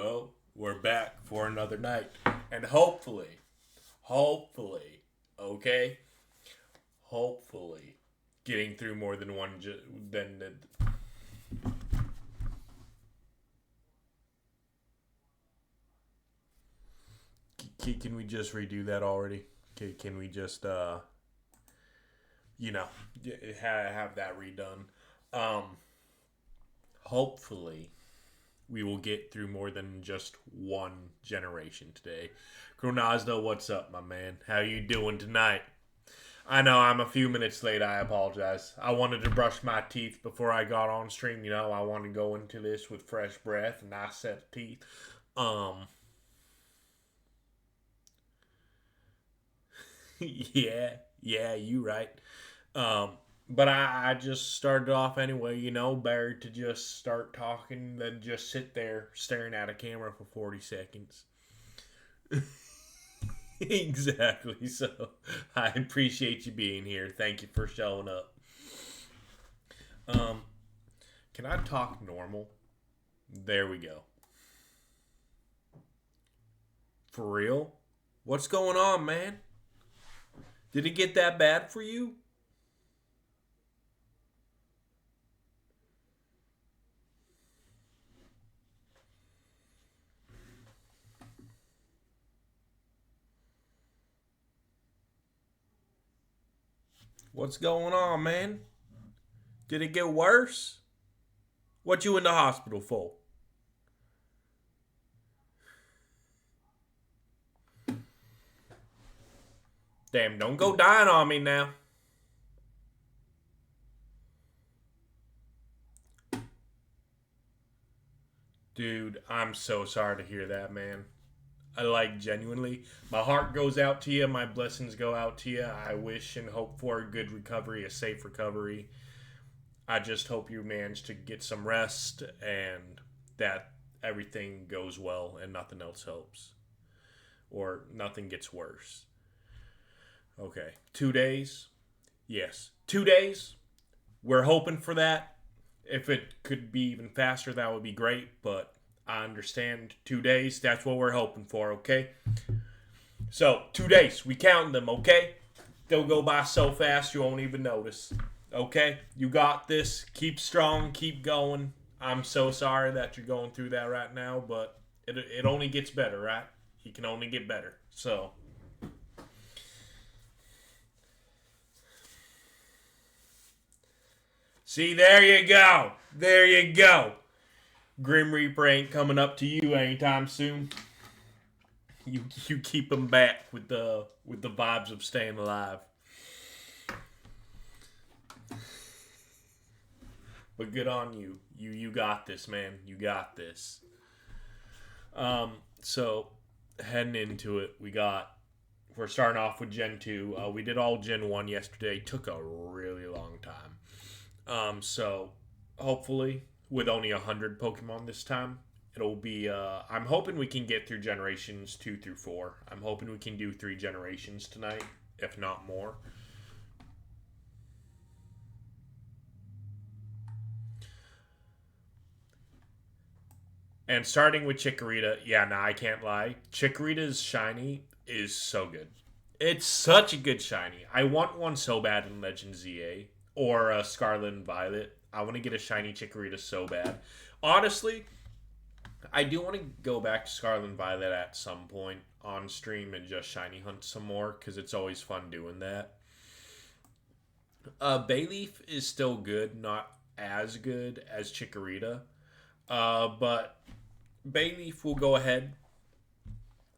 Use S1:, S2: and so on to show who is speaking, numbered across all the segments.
S1: Hello, we're back for another night, and hopefully, okay, hopefully, getting through more than one. Than can we just redo that already? Can we just you know have that redone? Um, hopefully we will get through more than just one generation today. Gronazdo, what's up, my man? How you doing tonight? I know I'm a few minutes late. I apologize. I wanted to brush my teeth before I got on stream. I want to go into this with fresh breath and nice set of teeth. Um, yeah, you right. Um, but I just started off anyway. Better to just start talking than just sit there staring at a camera for 40 seconds. Exactly. So I appreciate you being here. Thank you for showing up. Um, can I talk normal? There we go. For real? What's going on, man? Did it get that bad for you? What's going on, man? Did it get worse? What you in the hospital for? Damn, don't go dying on me now. Dude, I'm so sorry to hear that, man. Genuinely. My heart goes out to you. My blessings go out to you. I wish and hope for a good recovery, a safe recovery. I just hope you manage to get some rest and that everything goes well and nothing else helps or nothing gets worse. Okay. 2 days? Yes. 2 days? We're hoping for that. If it could be even faster, that would be great, but I understand 2 days. That's what we're hoping for, okay? So, 2 days. We count them, okay? They'll go by so fast you won't even notice. Okay? You got this. Keep strong. Keep going. I'm so sorry that you're going through that right now, but it only gets better, right? It can only get better. So, see, there you go. There you go. Grim Reaper ain't coming up to you anytime soon. You keep him back with the vibes of staying alive. But good on you. You got this, man. You got this. So heading into it, we're starting off with Gen 2. We did all Gen 1 yesterday. Took a really long time. So hopefully with only 100 Pokemon this time, it'll be I'm hoping we can get through generations 2 through 4. I'm hoping we can do 3 generations tonight, if not more. And starting with Chikorita, yeah, nah, I can't lie. Chikorita's shiny is so good. It's such a good shiny. I want one so bad in Legend ZA or Scarlet and Violet. I want to get a shiny Chikorita so bad. Honestly, I do want to go back to Scarlet and Violet at some point on stream and just shiny hunt some more because it's always fun doing that. Bayleaf is still good, not as good as Chikorita. But Bayleaf will go ahead,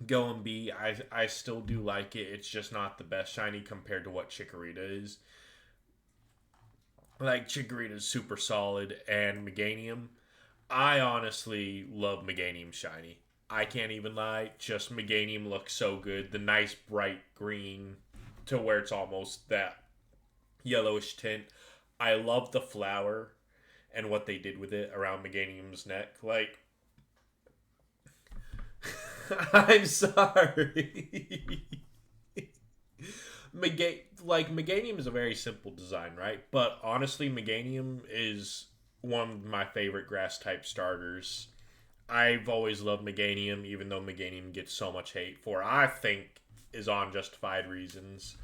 S1: go and be. I still do like it. It's just not the best shiny compared to what Chikorita is. Like Chikorita is super solid, and Meganium. I honestly love Meganium shiny. I can't even lie. Just Meganium looks so good. The nice bright green to where it's almost that yellowish tint. I love the flower and what they did with it around Meganium's neck. I'm sorry. Meganium is a very simple design, right? But honestly, Meganium is one of my favorite grass type starters I've always loved Meganium, even though Meganium gets so much hate for, I think, is on justified reasons.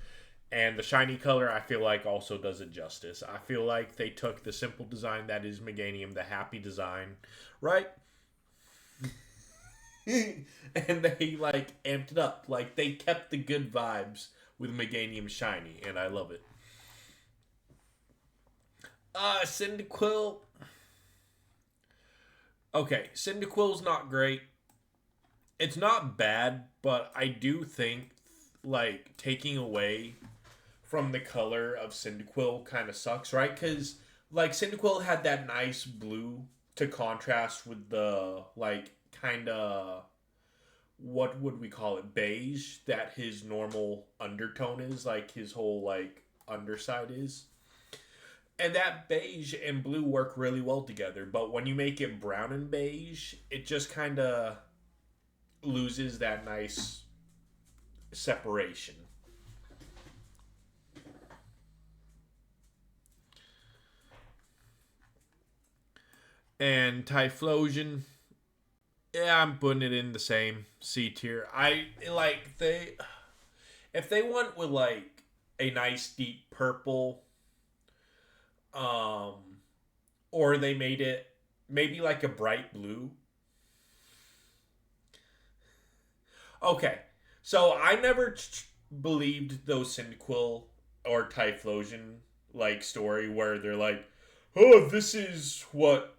S1: And the shiny color, I feel like, also does it justice. I feel like they took the simple design that is Meganium, the happy design, right? And they, like, amped it up. Like, they kept the good vibes with Meganium shiny, and I love it. Cyndaquil. Okay, Cyndaquil's not great. It's not bad, but I do think, like, taking away from the color of Cyndaquil kind of sucks, right? Because, like, Cyndaquil had that nice blue to contrast with the, like, kind of, what would we call it, beige that his normal undertone is, like, his whole, like, underside is. And that beige and blue work really well together, but when you make it brown and beige, it just kind of loses that nice separation. And Typhlosion, yeah, I'm putting it in the same C tier. I like they if they went with like a nice deep purple, um, or they made it maybe like a bright blue. Okay, so I never believed those Cyndaquil or Typhlosion like story where they're like, oh, this is what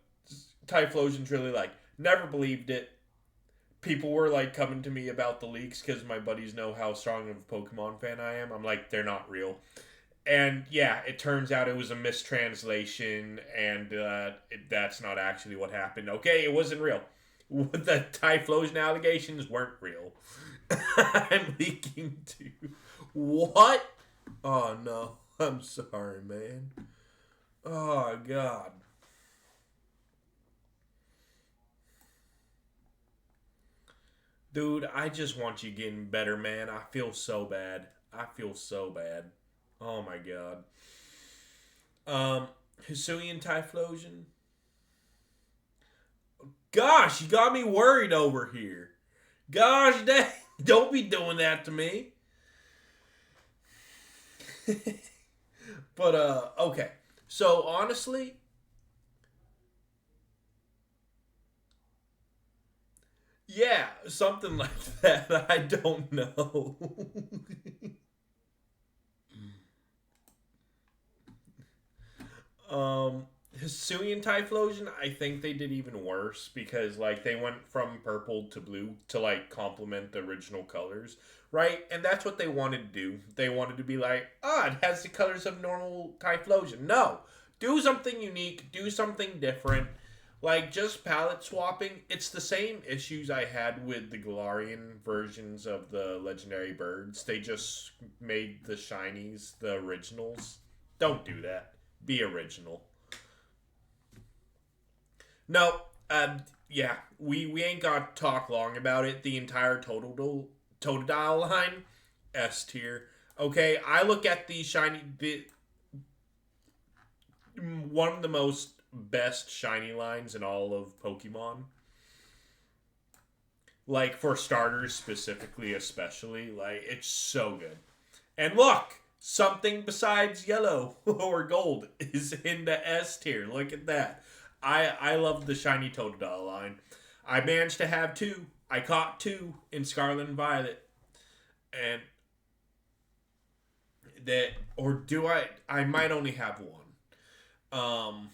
S1: Typhlosion's really like. Never believed it. People were like coming to me about the leaks because my buddies know how strong of a Pokemon fan I am. I'm like, they're not real. And yeah, it turns out it was a mistranslation, and that's not actually what happened. Okay, it wasn't real. The Typhlosion allegations weren't real. I'm leaking too. What? Oh no. I'm sorry, man. Oh god. Dude, I just want you getting better, man. I feel so bad. I feel so bad. Oh my god. Hisuian Typhlosion. Gosh, you got me worried over here. Gosh dang. Don't be doing that to me. But okay. So honestly, yeah, something like that. I don't know. Hisuian Typhlosion, I think they did even worse because like they went from purple to blue to like complement the original colors, right? And that's what they wanted to do. They wanted to be like, ah, it has the colors of normal Typhlosion. No, do something unique, do something different. Like just palette swapping, it's the same issues I had with the Galarian versions of the legendary birds. They just made the shinies the originals. Don't do that. Be original. No, yeah, we ain't got to talk long about it. The entire Totodile line, S tier. Okay, I look at the shiny, one of the most best shiny lines in all of Pokemon. Like for starters specifically, especially, like it's so good. And look, something besides yellow or gold is in the S tier. Look at that. I love the shiny Totodile line. I managed to have two. I caught two in Scarlet and Violet, and that or do I? I might only have one.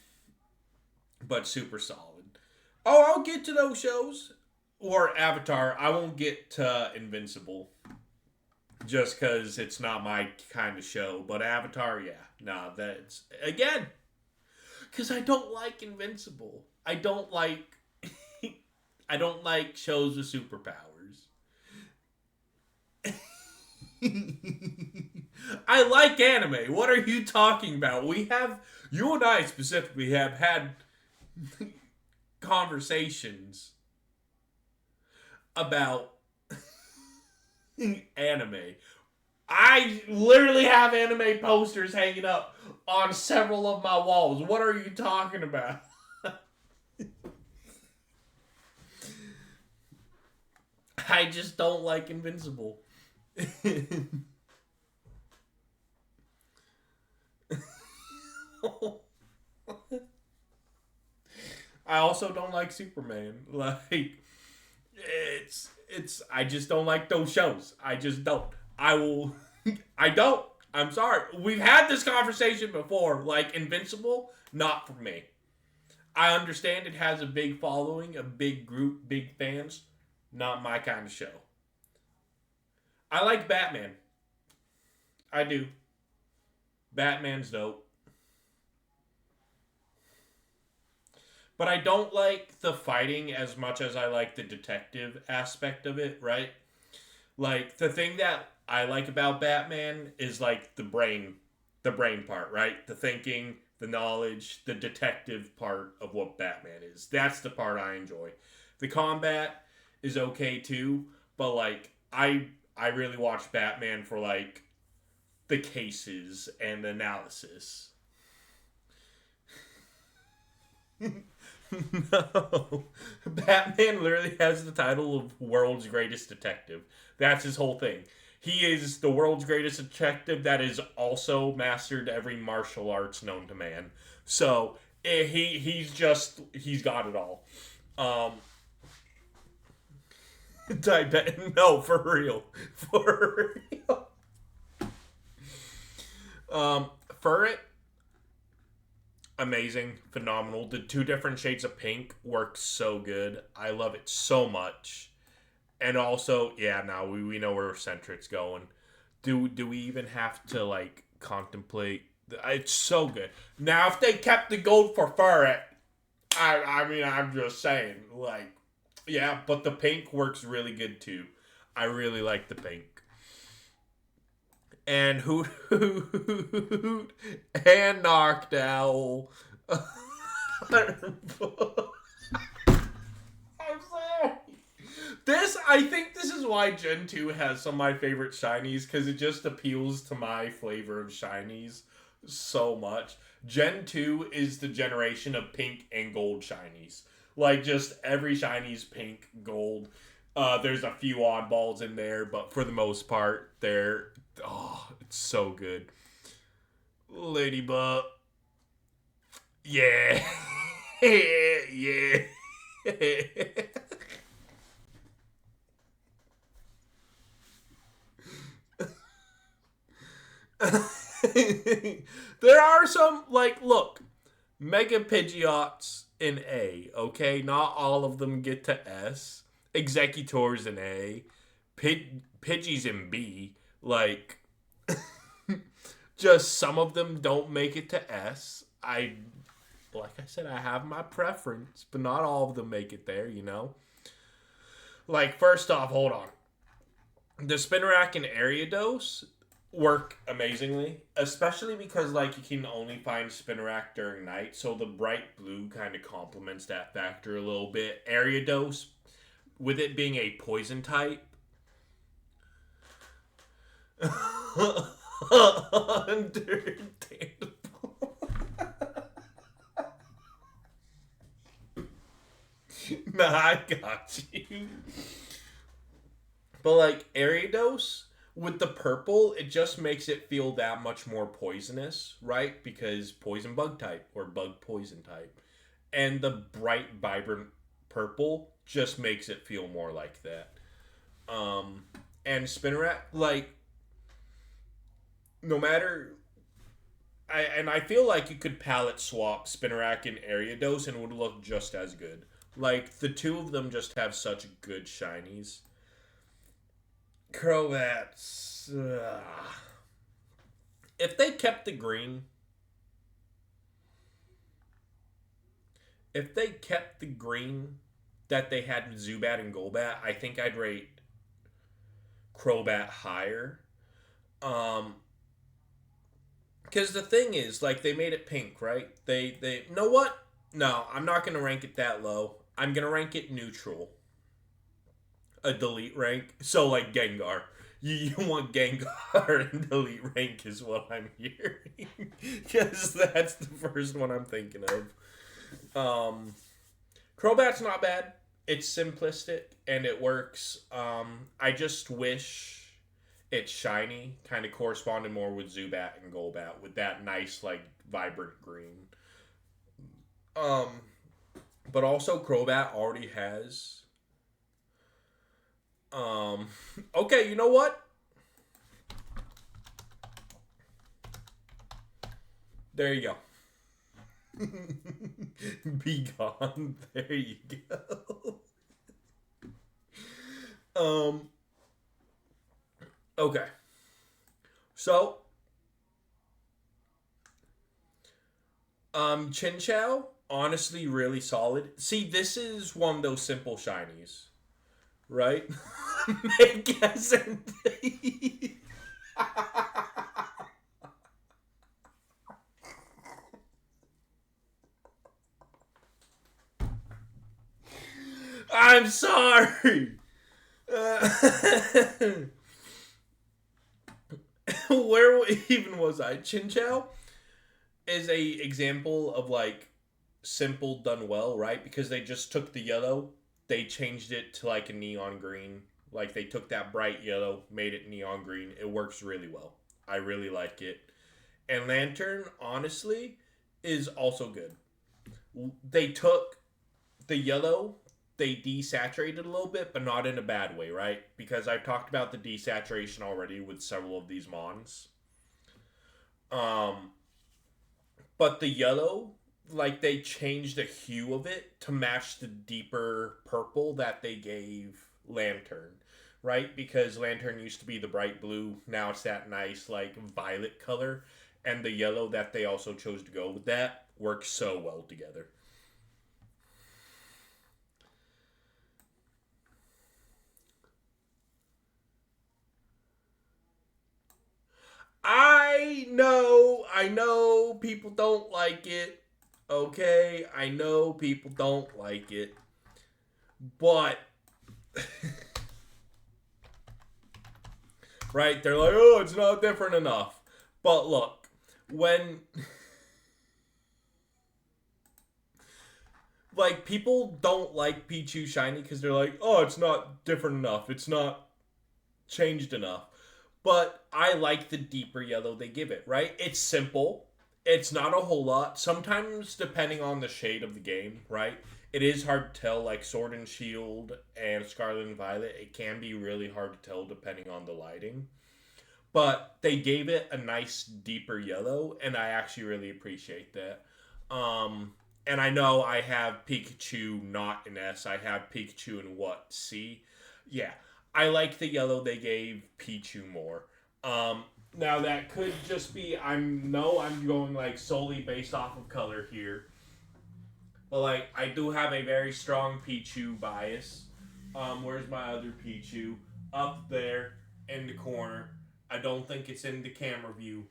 S1: But super solid. Oh, I'll get to those shows or Avatar. I won't get to Invincible just because it's not my kind of show. But Avatar, yeah, nah, that's again because I don't like Invincible. I don't like I don't like shows with superpowers. I like anime. What are you talking about? We have you and I specifically have had conversations about anime. I literally have anime posters hanging up on several of my walls. What are you talking about? I just don't like Invincible. I also don't like Superman. Like it's I just don't like those shows. I just don't. I will I don't. I'm sorry. We've had this conversation before. Like Invincible, not for me. I understand it has a big following, a big group, big fans. Not my kind of show. I like Batman. I do. Batman's dope. But I don't like the fighting as much as I like the detective aspect of it, right? Like the thing that I like about Batman is like the brain part, right? The thinking, the knowledge, the detective part of what Batman is. That's the part I enjoy. The combat is okay too, but like I really watch Batman for like the cases and the analysis. No. Batman literally has the title of world's greatest detective. That's his whole thing. He is the world's greatest detective that is also mastered every martial arts known to man. So he's got it all. Um I bet no, for real. For real. For it, amazing, phenomenal. The two different shades of pink work so good. I love it so much. And also, yeah, now we know where Centric's going. Do we even have to like contemplate? It's so good. Now, if they kept the gold for Furret, I mean, I'm just saying, like, yeah, but the pink works really good too. I really like the pink. And Hoot and Knocked Owl. I'm sorry. I think this is why Gen 2 has some of my favorite shinies, because it just appeals to my flavor of shinies so much. Gen 2 is the generation of pink and gold shinies. Like, just every shiny's pink, gold. There's a few oddballs in there, but for the most part, they're... Oh, it's so good. Ladybug. Yeah. Yeah. There are some, like, look, Mega Pidgeots in A, okay? Not all of them get to S. Executors in A. Pidgeys in B. Like, just some of them don't make it to S. Like I said, I have my preference, but not all of them make it there, you know? Like, first off, hold on. The Spinarak and Ariados work amazingly, especially because like you can only find Spinarak during night, so the bright blue kind of complements that factor a little bit. Ariados, with it being a poison type, understandable. Nah, I got you. But like Ariados with the purple, it just makes it feel that much more poisonous, right? Because poison bug type or bug poison type. And the bright, vibrant purple just makes it feel more like that. Um, and Spinarak, like, no matter. I feel like you could palette swap Spinarak and Ariados and it would look just as good. Like, the two of them just have such good shinies. Croats. If they kept the green, if they kept the green that they had with Zubat and Golbat, I think I'd rate Crobat higher. Um, because the thing is, like, they made it pink, right? They know what? No, I'm not gonna rank it that low. I'm gonna rank it neutral. A delete rank. So like Gengar. You want Gengar and delete rank is what I'm hearing. Because that's the first one I'm thinking of. Crobat's not bad. It's simplistic and it works. I just wish it's shiny, kind of corresponded more with Zubat and Golbat with that nice, like, vibrant green. Um, but also Crobat already has. Um, okay, you know what? There you go. Be gone. There you go. um. Okay. So, Chinchou, honestly, really solid. See, this is one of those simple shinies, right? Make SNT. I'm sorry. Uh, where even was I? Chinchou is a example of like simple done well, right? Because they just took the yellow, they changed it to like a neon green. Like they took that bright yellow, made it neon green. It works really well. I really like it. And Lantern, honestly, is also good. They took the yellow, they desaturated a little bit, but not in a bad way, right? Because I've talked about the desaturation already with several of these mons. Um, but the yellow, like they changed the hue of it to match the deeper purple that they gave Lantern, right? Because Lantern used to be the bright blue, now it's that nice like violet color, and the yellow that they also chose to go with that works so well together. I know people don't like it. Okay, I know people don't like it. But right, they're like, "Oh, it's not different enough." But look, when like people don't like Pichu shiny cuz they're like, "Oh, it's not different enough. It's not changed enough." But I like the deeper yellow they give it, right? It's simple. It's not a whole lot. Sometimes, depending on the shade of the game, right? It is hard to tell, like Sword and Shield and Scarlet and Violet. It can be really hard to tell depending on the lighting. But they gave it a nice, deeper yellow, and I actually really appreciate that. And I know I have Pikachu not in S. I have Pikachu in what? C? Yeah. I like the yellow they gave Pichu more. Now that could just be I'm going like solely based off of color here, but like I do have a very strong Pichu bias. Where's my other Pichu? Up there in the corner. I don't think it's in the camera view,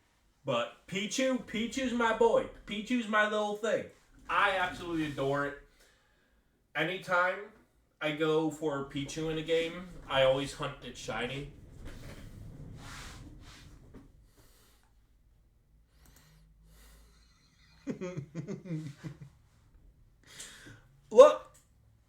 S1: but Pichu's my boy. Pichu's my little thing. I absolutely adore it. Anytime I go for Pichu in a game, I always hunt it shiny. Look,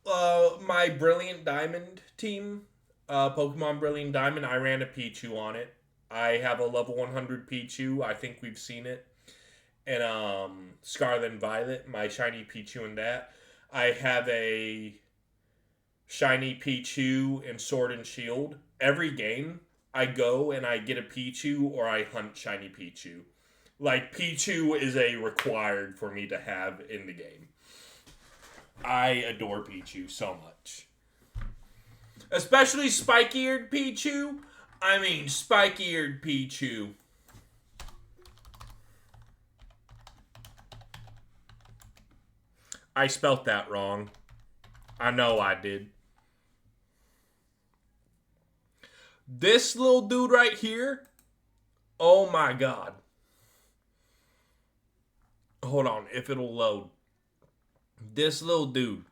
S1: my Brilliant Diamond team, Pokemon Brilliant Diamond, I ran a Pichu on it. I have a level 100 Pichu. I think we've seen it. And Scarlet and Violet, my shiny Pichu in that. I have a shiny Pichu in Sword and Shield. Every game, I go and I get a Pichu or I hunt shiny Pichu. Like, Pichu is a required for me to have in the game. I adore Pichu so much. Especially spiky-eared Pichu. I mean, spiky-eared Pichu. I spelt that wrong. I know I did. This little dude right here. Oh my god. Hold on, if it'll load. This little dude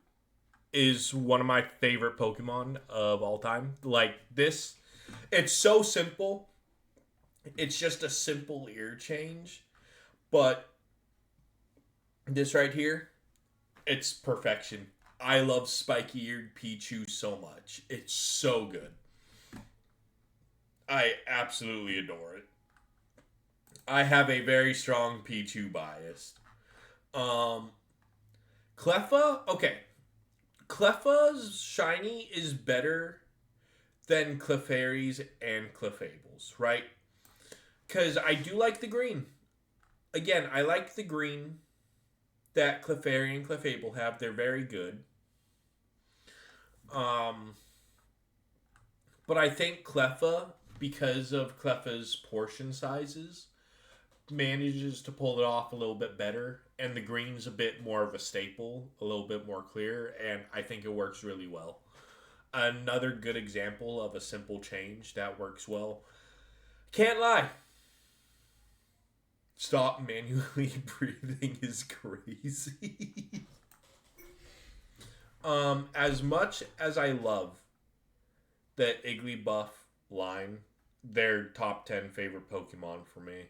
S1: is one of my favorite Pokemon of all time. Like this, it's so simple. It's just a simple ear change, but this right here, it's perfection. I love spiky eared Pichu so much. It's so good. I absolutely adore it. I have a very strong Pichu bias. Um, Cleffa, okay. Cleffa's shiny is better than Clefairy's and Clefable's, right? Because I do like the green. Again, I like the green that Clefairy and Clefable have. They're very good. Um, but I think Cleffa, because of Cleffa's portion sizes, manages to pull it off a little bit better. And the green's a bit more of a staple, a little bit more clear, and I think it works really well. Another good example of a simple change that works well. Can't lie. Stop manually breathing is crazy. As much as I love that Igglybuff line, they're top 10 favorite Pokemon for me.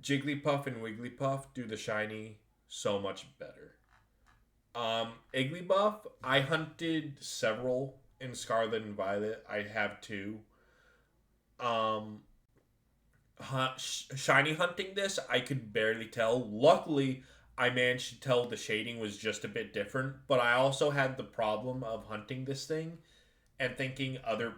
S1: Jigglypuff and Wigglypuff do the shiny so much better. Igglybuff, I hunted several in Scarlet and Violet. I have two. Um, Shiny hunting this, I could barely tell. Luckily, I managed to tell the shading was just a bit different, but I also had the problem of hunting this thing and thinking other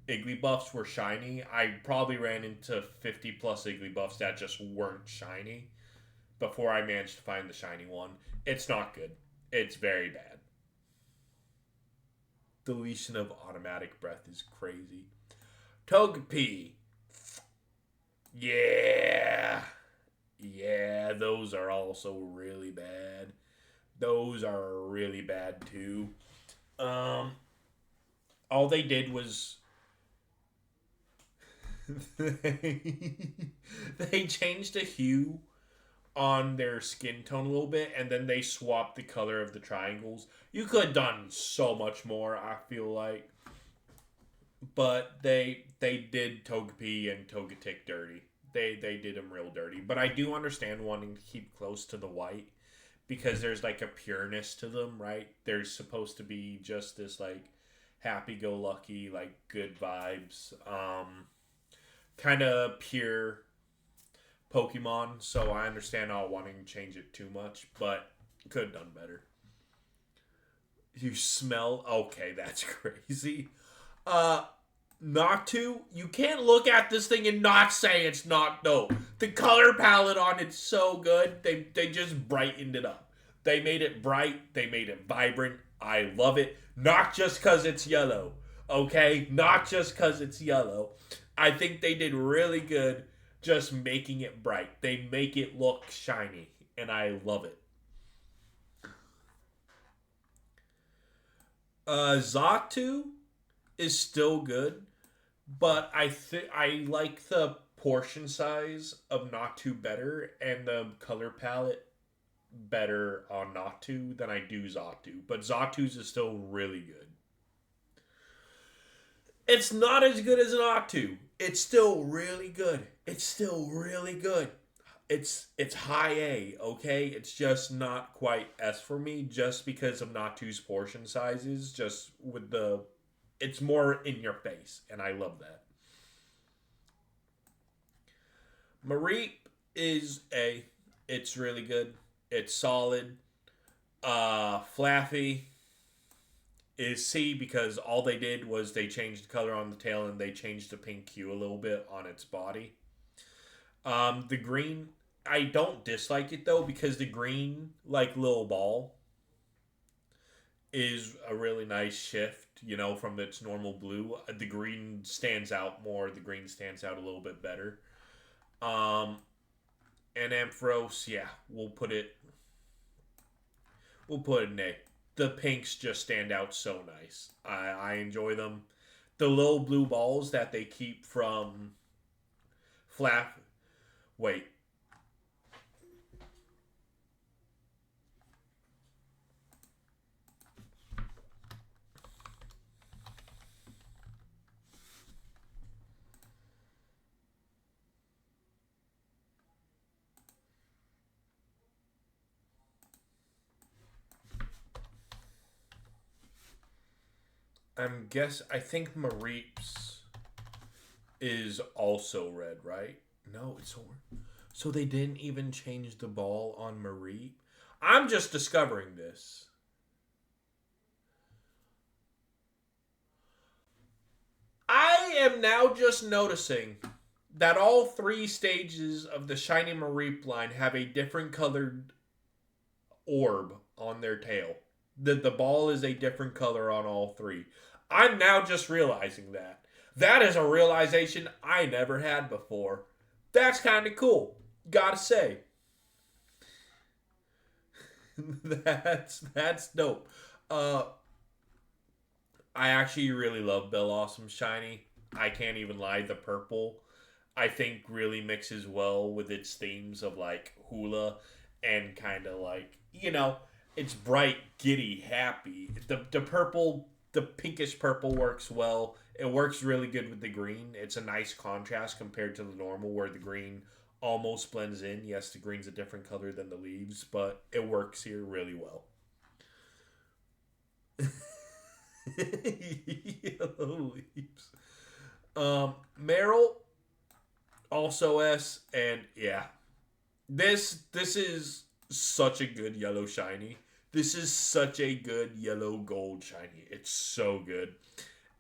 S1: Igglybuffs were shiny. I probably ran into 50 plus Igglybuffs that just weren't shiny before I managed to find the shiny one. It's not good. It's very bad. Deletion of automatic breath is crazy. Togepi. Yeah. Yeah, those are also really bad. Those are really bad too. Um all they did was they changed the hue on their skin tone a little bit and then they swapped the color of the triangles. You could have done so much more, I feel like. But they did Togepi and Togetic dirty. They did them real dirty. But I do understand wanting to keep close to the white because there's like a pureness to them, right? There's supposed to be just this like happy go lucky, like good vibes, kind of pure Pokemon. So I understand not wanting to change it too much, but could have done better. You smell okay, that's crazy. Uh Not to, you can't look at this thing and not say it's not dope. The color palette on it's so good. They just brightened it up. They made it bright. They made it vibrant. I love it. Not just because it's yellow. Okay? Not just because it's yellow. I think they did really good just making it bright. They make it look shiny. And I love it. Zatu is still good, but I think I like the portion size of Natu better and the color palette better on Natu than I do Zatu. But Zatu's is still really good. It's not as good as Natu. It's still really good. It's still really good. It's high A, okay? It's just not quite S for me just because of Natu's portion sizes, just with the it's more in your face, and I love that. Mareep is A. It's really good. It's solid. Flaffy is C because all they did was they changed the color on the tail and they changed the pink hue a little bit on its body. The green, I don't dislike it though because the green, like little ball, is a really nice shift, from its normal blue. The green stands out more. The green stands out a little bit better. Um, and Ampharos, yeah, we'll put it in A. The pinks just stand out so nice. I enjoy them. The little blue balls that they keep from Flap. Wait, I think Mareep's is also red, right? No, it's orange. So they didn't even change the ball on Mareep? I'm just discovering this. I am now just noticing that all three stages of the Shiny Mareep line have a different colored orb on their tail. The ball is a different color on all three. I'm now just realizing that. That is a realization I never had before. That's kind of cool. Gotta say. That's dope. Uh, I actually really love Bell Awesome Shiny. I can't even lie, the purple I think really mixes well with its themes of like hula and kind of like, it's bright, giddy, happy. The purple, the pinkish purple works well. It works really good with the green. It's a nice contrast compared to the normal where the green almost blends in. Yes, the green's a different color than the leaves, but it works here really well. Yellow leaves. Meryl also S, and yeah, this is such a good yellow shiny. This is such a good yellow gold shiny. It's so good.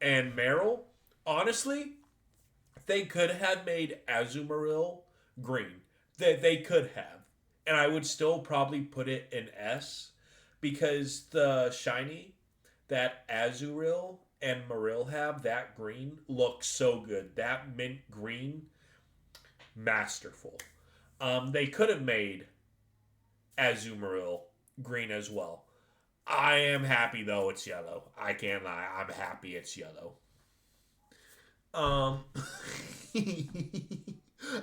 S1: And Meryl, honestly, they could have made Azumarill green. They could have. And I would still probably put it in S because the shiny that Azurill and Marill have, that green, looks so good. That mint green, masterful. They could have made Azumarill green as well. I am happy though it's yellow. I can't lie. I'm happy it's yellow. Um,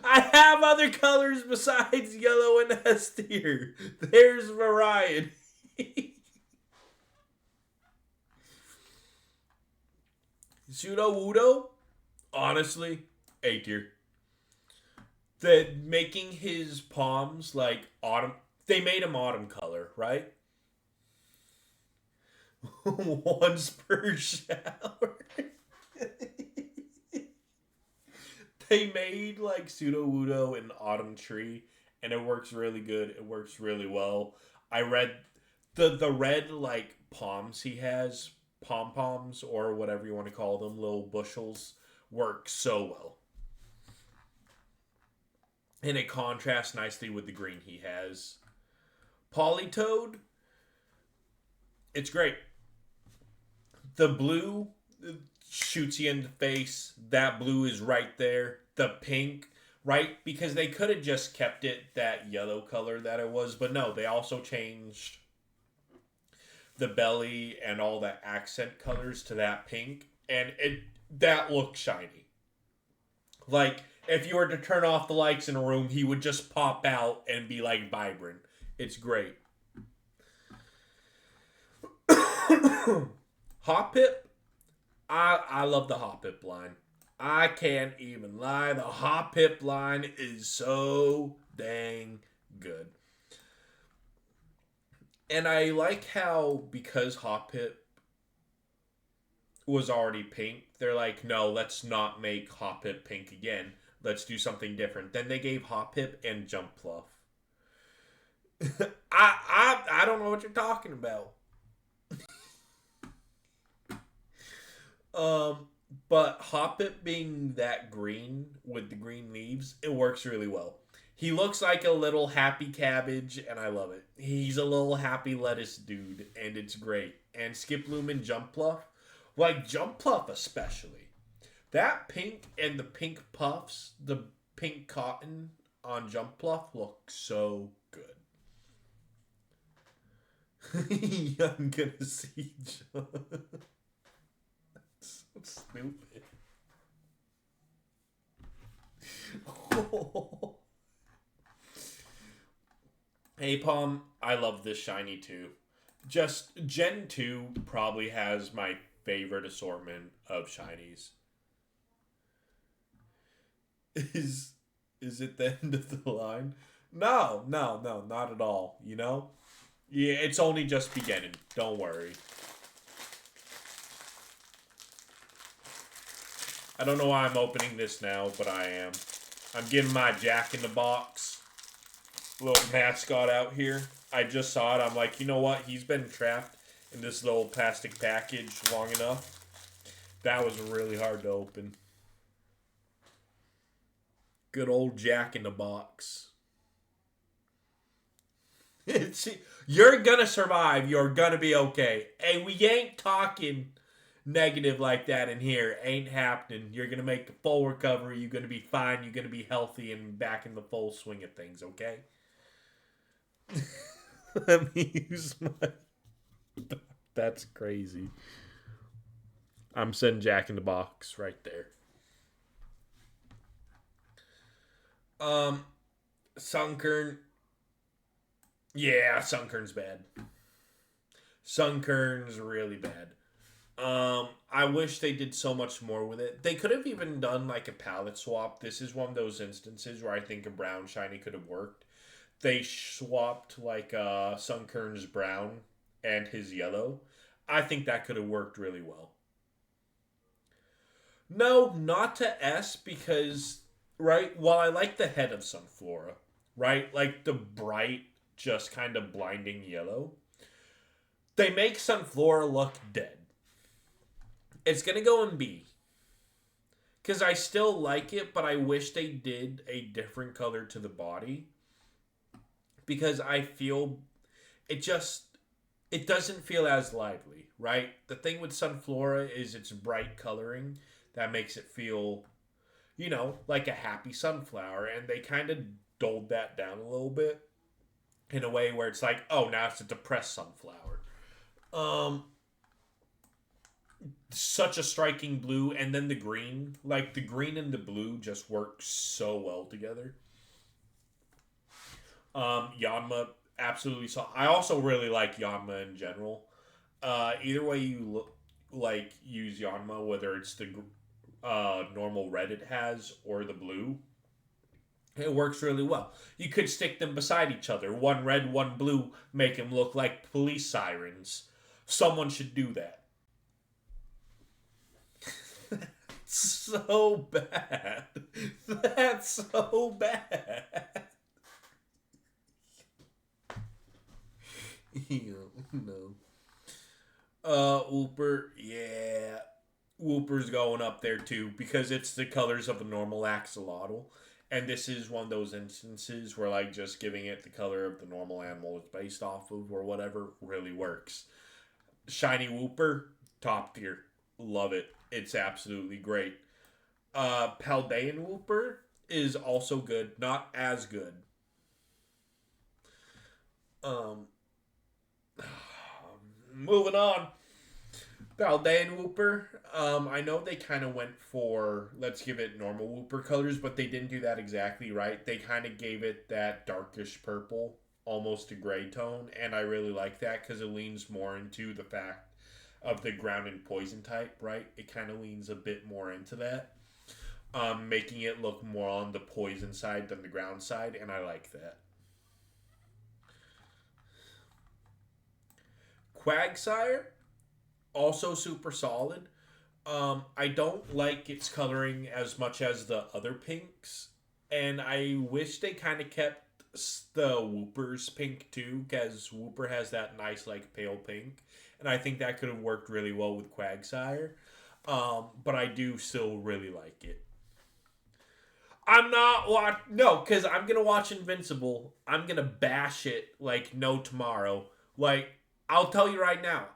S1: I have other colors besides yellow and S tier. There's variety. Pseudo Wudo, honestly, A tier. The making his palms like autumn. They made him autumn color, right? Once per shower. They made like Pseudo Wudo an autumn tree, and it works really good. It works really well. I read the red like palms he has, pom poms or whatever you want to call them, little bushels, work so well, and it contrasts nicely with the green he has. Polytoad, it's great. The blue shoots you in the face. That blue is right there. The pink, right? Because they could have just kept it that yellow color that it was, but no, they also changed the belly and all the accent colors to that pink, and it that looks shiny. Like if you were to turn off the lights in a room, he would just pop out and be like vibrant. It's great. Hoppip, I love the Hoppip line. I can't even lie. The Hoppip line is so dang good. And I like how because Hoppip was already pink, they're like, no, let's not make Hoppip pink again. Let's do something different. Then they gave Hoppip and Jump Fluff. I don't know what you're talking about. Um, but Hoppip being that green with the green leaves, it works really well. He looks like a little happy cabbage, and I love it. He's a little happy lettuce dude, and it's great. And Skiploom and Jumpluff, like Jumpluff especially, that pink and the pink puffs, the pink cotton on Jumpluff look so good. I'm gonna see John. So stupid. Hey, Palm, I love this shiny too. Just Gen 2 probably has my favorite assortment of shinies. Is is it the end of the line? No, no, no, not at all, you know? Yeah, it's only just beginning. Don't worry. I don't know why I'm opening this now, but I am. I'm getting my Jack in the Box little mascot out here. I just saw it. I'm like, you know what? He's been trapped in this little plastic package long enough. That was really hard to open. Good old Jack in the Box. You're gonna survive. You're gonna be okay. Hey, we ain't talking negative like that in here. Ain't happening. You're gonna make a full recovery. You're gonna be fine. You're gonna be healthy and back in the full swing of things. Okay. Let me use my. That's crazy. I'm sending Jack in the Box right there. Sunkern. Yeah, Sunkern's bad. Sunkern's really bad. I wish they did so much more with it. They could have even done like a palette swap. This is one of those instances where I think a brown shiny could have worked. They swapped like Sunkern's brown and his yellow. I think that could have worked really well. No, not to S because right, while I like the head of Sunflora, right? Like the bright, just kind of blinding yellow. They make Sunflora look dead. It's going to go in B. Because I still like it, but I wish they did a different color to the body. Because I feel it doesn't feel as lively, right? The thing with Sunflora is its bright coloring that makes it feel, like a happy sunflower. And they kind of dulled that down a little bit in a way where it's like, oh, now it's a depressed sunflower. Such a striking blue, and then the green. Like, the green and the blue just work so well together. Yanma, absolutely. So I also really like Yanma in general. Either way you use Yanma, whether it's the normal red it has or the blue, it works really well. You could stick them beside each other. One red, one blue, make them look like police sirens. Someone should do that. So bad. That's so bad. No. Wooper, yeah. Wooper's going up there too because it's the colors of a normal axolotl. And this is one of those instances where like just giving it the color of the normal animal it's based off of or whatever really works. Shiny Wooper, top tier. Love it. It's absolutely great. Paldean Wooper is also good. Not as good. Moving on. Paldean Wooper. I know they kind of went for let's give it normal Wooper colors, but they didn't do that exactly right. They kind of gave it that darkish purple, almost a gray tone, and I really like that because it leans more into the fact of the ground and poison type, right? It kind of leans a bit more into that, making it look more on the poison side than the ground side, and I like that. Quagsire, also super solid. I don't like its coloring as much as the other pinks, and I wish they kind of kept the Wooper's pink too, because Wooper has that nice like pale pink, and I think that could have worked really well with Quagsire. But I do still really like it. I'm not no, because I'm gonna watch Invincible. I'm gonna bash it like no tomorrow. Like I'll tell you right now,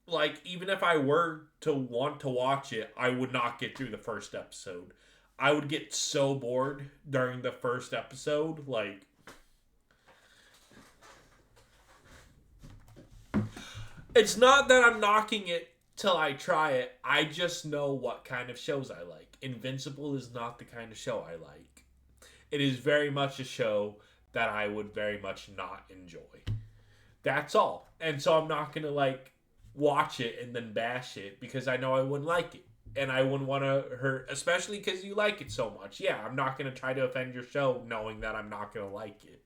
S1: like even if I were to want to watch it, I would not get through the first episode. I would get so bored during the first episode. Like, it's not that I'm knocking it till I try it. I just know what kind of shows I like. Invincible is not the kind of show I like. It is very much a show that I would very much not enjoy. That's all. And so I'm not going to like watch it and then bash it because I know I wouldn't like it. And I wouldn't want to hurt, especially because you like it so much. Yeah, I'm not going to try to offend your show knowing that I'm not going to like it.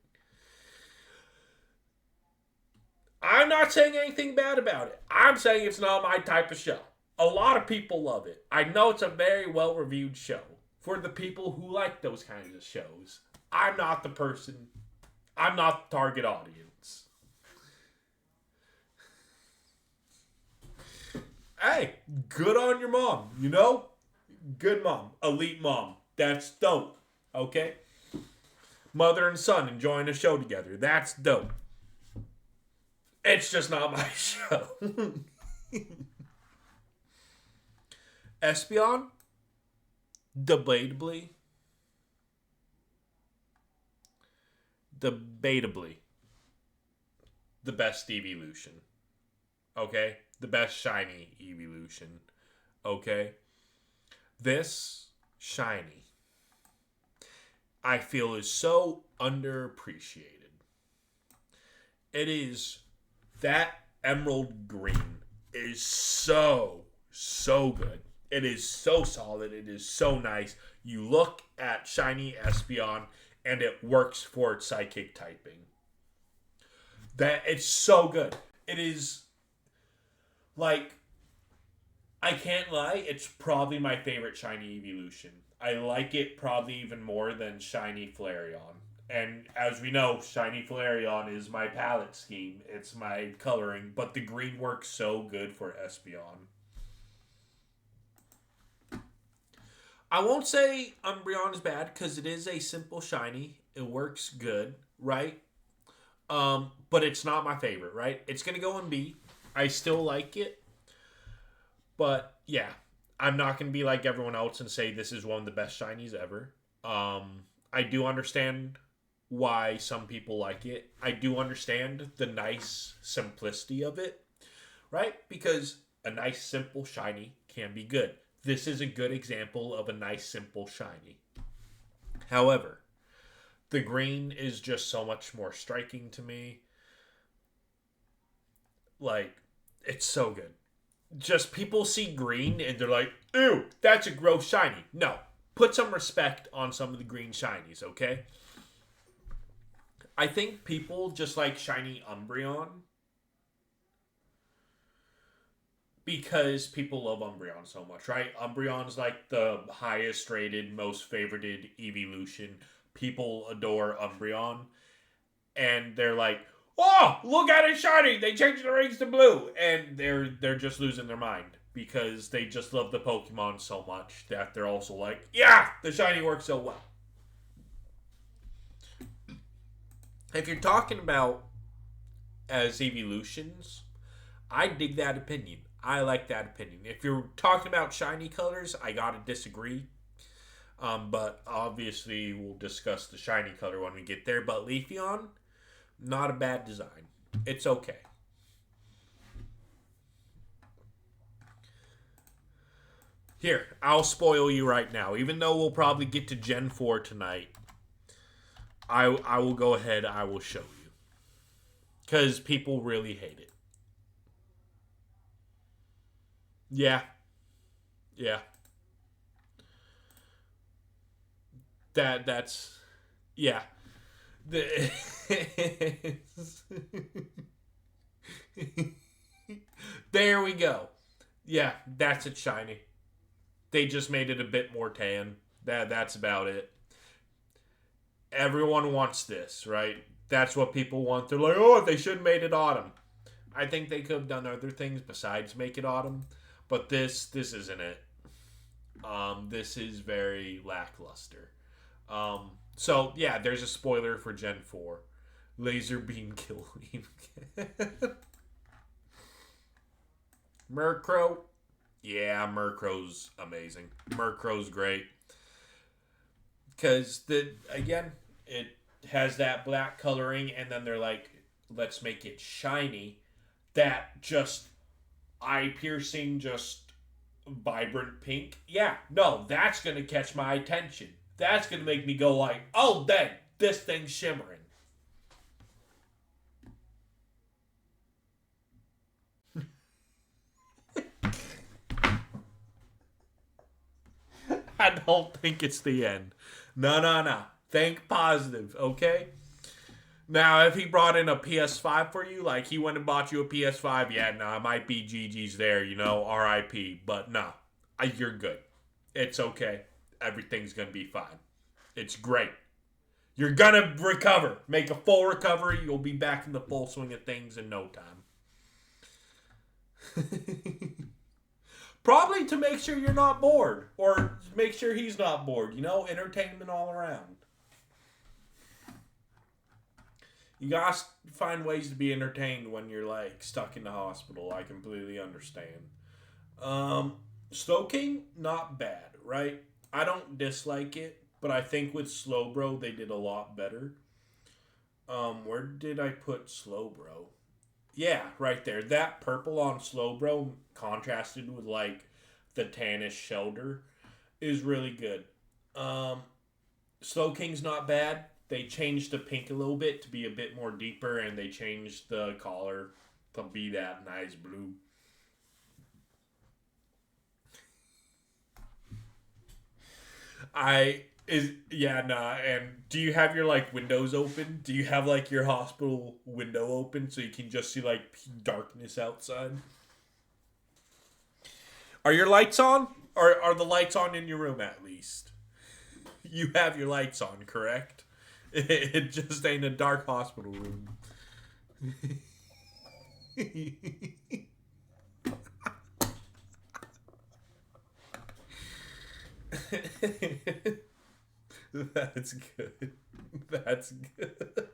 S1: I'm not saying anything bad about it. I'm saying it's not my type of show. A lot of people love it. I know it's a very well reviewed show. For the people who like those kinds of shows, I'm not the person. I'm not the target audience. Hey, good on your mom, you know? Good mom. Elite mom. That's dope. Okay? Mother and son enjoying a show together. That's dope. It's just not my show. Espeon, debatably, debatably, the best evolution. Okay? The best shiny evolution. Okay? This shiny, I feel, is so underappreciated. It is, that emerald green is so good. It is so solid. It is so nice. You look at shiny Espeon and it works for its psychic typing. That it's so good. It is like, I can't lie, it's probably my favorite shiny evolution. I like it probably even more than shiny Flareon. And as we know, shiny Flareon is my palette scheme. It's my coloring, but the green works so good for Espeon. I won't say Umbreon is bad because it is a simple shiny. It works good, right? But it's not my favorite, right? It's gonna go in B. I still like it, but yeah, I'm not gonna be like everyone else and say this is one of the best shinies ever. I do understand why some people like it. I do understand the nice simplicity of it, right? Because a nice simple shiny can be good. This is a good example of a nice simple shiny. However, the green is just so much more striking to me. Like, it's so good. Just people see green and they're like, ew, that's a gross shiny. No, put some respect on some of the green shinies, okay? I think people just like shiny Umbreon because people love Umbreon so much, right? Umbreon's like the highest rated, most favorited evolution. People adore Umbreon. And they're like, oh, look at it shiny. They changed the rings to blue. And they're just losing their mind because they just love the Pokemon so much that they're also like, yeah, the shiny works so well. If you're talking about as evolutions, I dig that opinion. I like that opinion. If you're talking about shiny colors, I gotta disagree. But obviously, we'll discuss the shiny color when we get there. But Leafeon, not a bad design. It's okay. Here, I'll spoil you right now. Even though we'll probably get to Gen 4 tonight, I will go ahead. I will show you. Because people really hate it. Yeah. Yeah. That's yeah. The, there we go. Yeah, that's it shiny. They just made it a bit more tan. That's about it. Everyone wants this, right? That's what people want. They're like, oh, they should have made it autumn. I think they could have done other things besides make it autumn, but this isn't it. This is very lackluster. So yeah, there's a spoiler for Gen 4. Laser beam kill. Murkrow. Yeah, Murkrow's amazing. Murkrow's great. Because it has that black coloring, and then they're like, let's make it shiny. That just eye piercing, just vibrant pink. Yeah, no, that's gonna catch my attention. That's gonna make me go like, oh dang, this thing's shimmering. I don't think it's the end. No. Think positive, okay? Now, if he brought in a PS5 for you, like he went and bought you a PS5, yeah, nah, it might be GG's there, RIP. But nah, you're good. It's okay. Everything's going to be fine. It's great. You're going to recover. Make a full recovery. You'll be back in the full swing of things in no time. Probably to make sure you're not bored. Or make sure he's not bored. Entertainment all around. You gotta find ways to be entertained when you're like stuck in the hospital. I completely understand. Slow King, not bad, right? I don't dislike it, but I think with Slowbro they did a lot better. Where did I put Slowbro? Yeah, right there. That purple on Slowbro contrasted with like the tannish shoulder is really good. Um, Slow King's not bad. They changed the pink a little bit to be a bit more deeper, and they changed the collar to be that nice blue. I is yeah nah. And do you have your like windows open? Do you have like your hospital window open so you can just see like darkness outside? Are your lights on? Or are the lights on in your room at least? You have your lights on, correct? It just ain't a dark hospital room. That's good. That's good.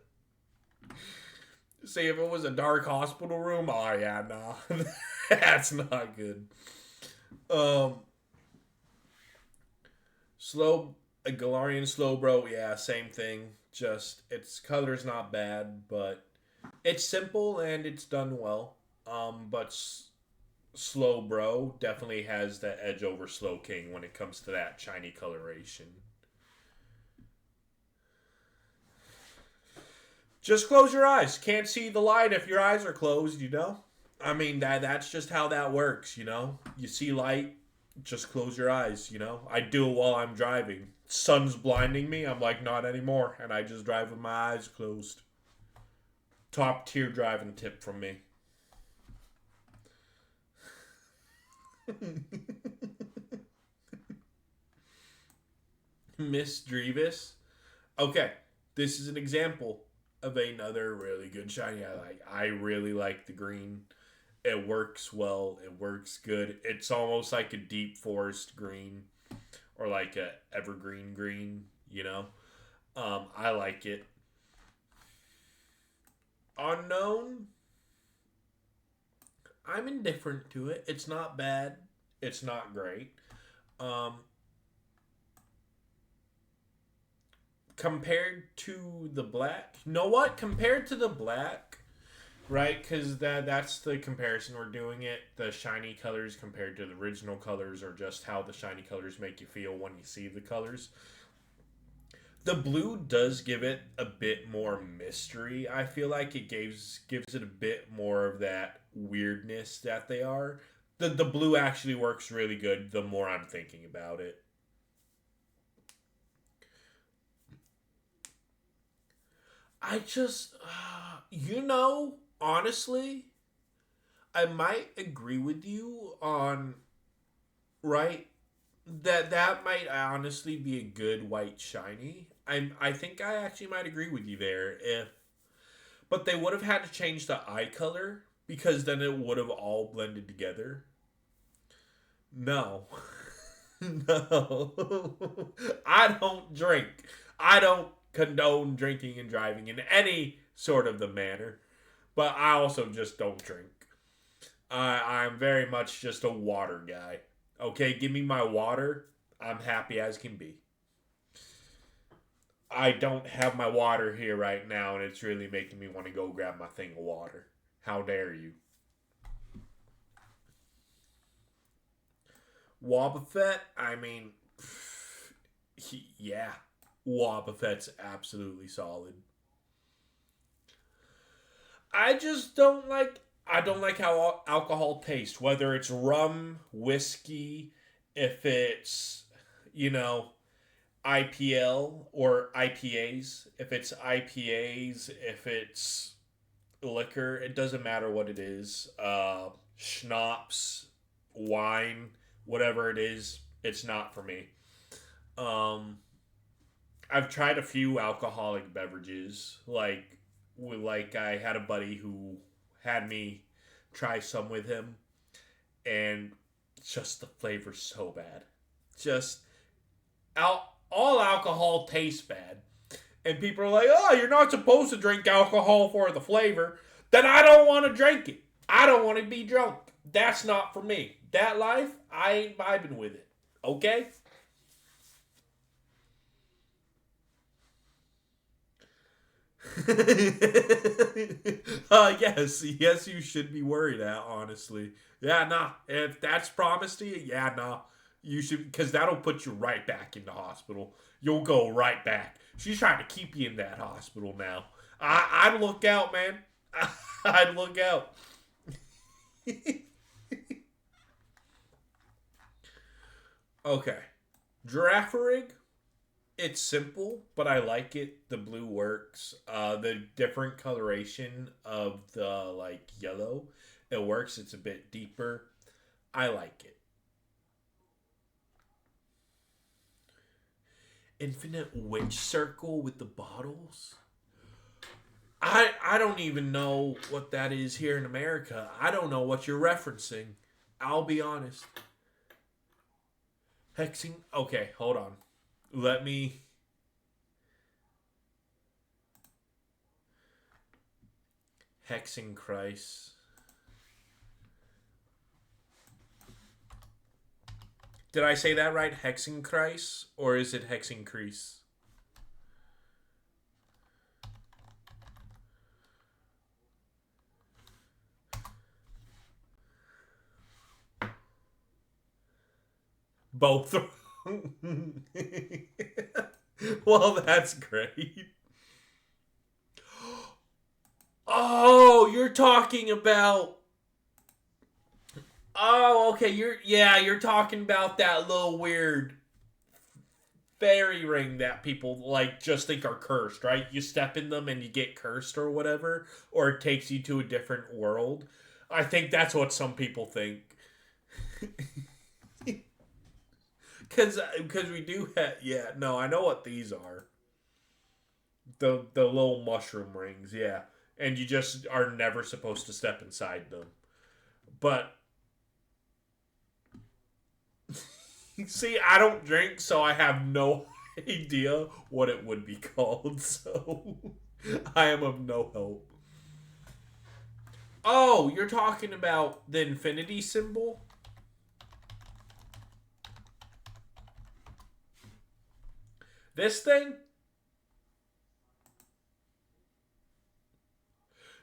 S1: See, if it was a dark hospital room, oh yeah, nah. That's not good. Um, slow, a Galarian Slowbro, yeah, same thing. Just, its color's not bad, but it's simple and it's done well. But Slowbro definitely has the edge over Slow King when it comes to that shiny coloration. Just close your eyes. Can't see the light if your eyes are closed. I mean that's just how that works. You see light, just close your eyes. I do it while I'm driving. Sun's blinding me, I'm like not anymore, and I just drive with my eyes closed. Top tier driving tip from me. Miss Drevis. Okay, this is an example of another really good shiny I like. I really like the green. It works well. It works good. It's almost like a deep forest green or like a evergreen green. I like it. Unknown. I'm indifferent to it. It's not bad. It's not great. Um, Compared to the black, you know what? Compared to the black, right? Because that's the comparison we're doing it. The shiny colors compared to the original colors, or just how the shiny colors make you feel when you see the colors. The blue does give it a bit more mystery. I feel like it gives it a bit more of that weirdness that they are. The blue actually works really good the more I'm thinking about it. I just, honestly, I might agree with you on, right, that might honestly be a good white shiny. I think I actually might agree with you there. But they would have had to change the eye color because then it would have all blended together. No. No. I don't drink. I don't condone drinking and driving in any sort of the manner. But I also just don't drink. I'm very much just a water guy. Okay, give me my water. I'm happy as can be. I don't have my water here right now, and it's really making me want to go grab my thing of water. How dare you? Wobbuffet, I mean, yeah. Wobbuffet's absolutely solid. I just don't like how alcohol tastes, whether it's rum, whiskey, if it's, you know, IPL or IPAs. If it's IPAs, if it's liquor, it doesn't matter what it is. Schnapps, wine, whatever it is, it's not for me. Um, I've tried a few alcoholic beverages. Like I had a buddy who had me try some with him, and just the flavor's so bad. Just all alcohol tastes bad. And people are like, oh, you're not supposed to drink alcohol for the flavor. Then I don't want to drink it. I don't want to be drunk. That's not for me. That life, I ain't vibing with it. Okay? Yes, you should be worried at, honestly. Yeah, nah. If that's promised to you, yeah, nah. You should, because that'll put you right back in the hospital. You'll go right back. She's trying to keep you in that hospital now. I'd look out, man. I'd look out. Okay. Giraffering, it's simple, but I like it. The blue works. The different coloration of the like yellow, it works. It's a bit deeper. I like it. Infinite witch circle with the bottles. I don't even know what that is here in America. I don't know what you're referencing. I'll be honest. Hexing. Okay, hold on. Let me. Hexing Christ. Did I say that right? Hexing Christ? Or is it Hexing Crease? Both. Well, that's great. Oh, you're talking about. Oh, okay. You're talking about that little weird fairy ring that people like just think are cursed, right? You step in them and you get cursed or whatever, or it takes you to a different world. I think that's what some people think. Cause we do have, yeah, no, I know what these are. The little mushroom rings, yeah. And you just are never supposed to step inside them. But see, I don't drink, so I have no idea what it would be called. So I am of no help. Oh, you're talking about the infinity symbol? This thing?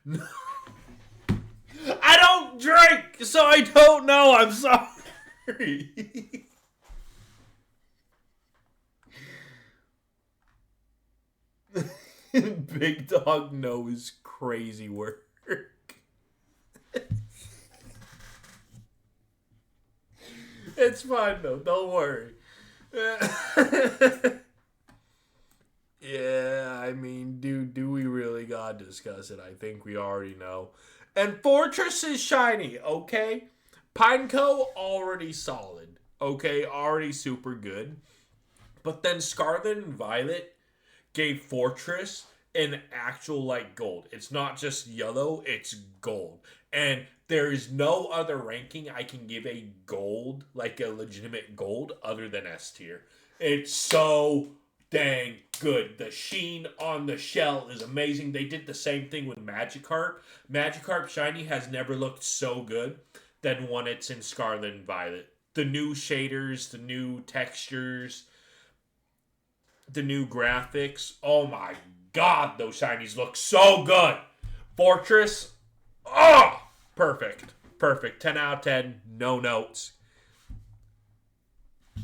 S1: No. I don't drink, so I don't know. I'm sorry. Big dog no is crazy work. It's fine though. Don't worry. Yeah, I mean, do we really gotta discuss it? I think we already know. And Fortress is shiny, okay? Pineco already solid, okay? Already super good. But then Scarlet and Violet gave Fortress an actual like gold. It's not just yellow, it's gold. And there is no other ranking I can give a gold, like a legitimate gold, other than S tier. It's so dang good. The sheen on the shell is amazing. They did the same thing with Magikarp. Magikarp Shiny has never looked so good than when it's in Scarlet and Violet. The new shaders, the new textures, the new graphics. Oh my god, those shinies look so good. Fortress, oh, perfect. Perfect. 10 out of 10, no notes.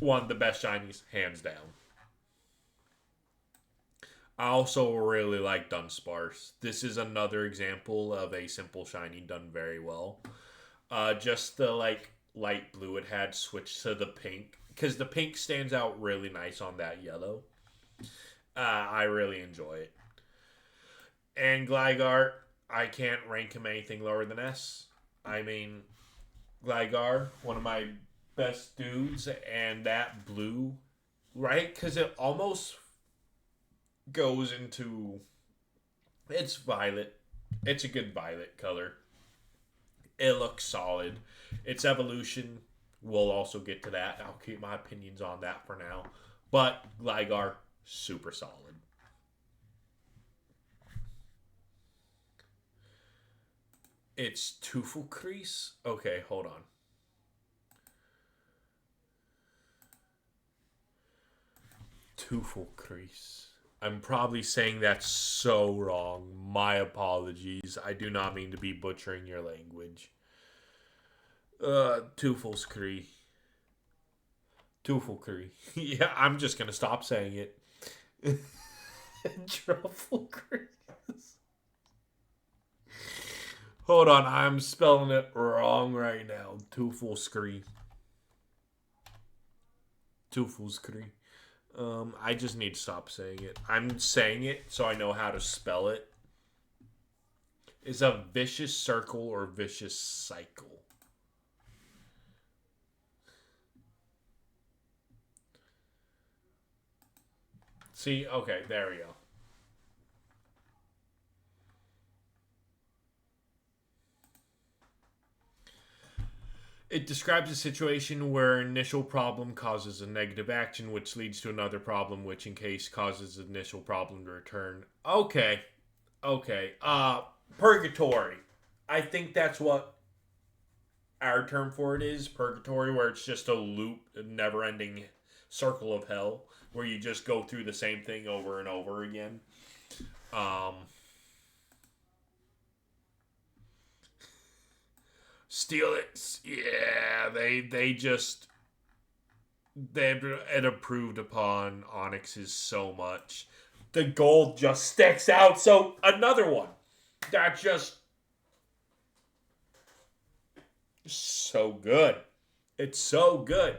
S1: One of the best shinies, hands down. I also really like Dunsparce. This is another example of a simple shiny done very well. Just the like light blue it had switched to the pink because the pink stands out really nice on that yellow. I really enjoy it. And Gligar, I can't rank him anything lower than S. I mean, Gligar, one of my best dudes, and that blue, right? Because it almost goes into. It's violet. It's a good violet color. It looks solid. Its evolution, we'll also get to that. I'll keep my opinions on that for now. But Gligar, super solid. It's Tufel Crease? Okay, hold on. Tufel Crease. I'm probably saying that so wrong. My apologies. I do not mean to be butchering your language. Tufel's Cree. Tufel Cree. Yeah, I'm just gonna stop saying it. Truffle Crease. Hold on, I'm spelling it wrong right now. Tufel Scree. Tufel's Cree. I just need to stop saying it. I'm saying it so I know how to spell it. It's a vicious circle or vicious cycle. See, okay, there we go. It describes a situation where an initial problem causes a negative action, which leads to another problem, which in case causes the initial problem to return. Okay. Okay. Purgatory. I think that's what our term for it is. Purgatory, where it's just a loop, a never ending circle of hell, where you just go through the same thing over and over again. Um, Steelix, yeah, they just they've it improved upon Onyx's so much. The gold just sticks out. So another one that just so good. It's so good.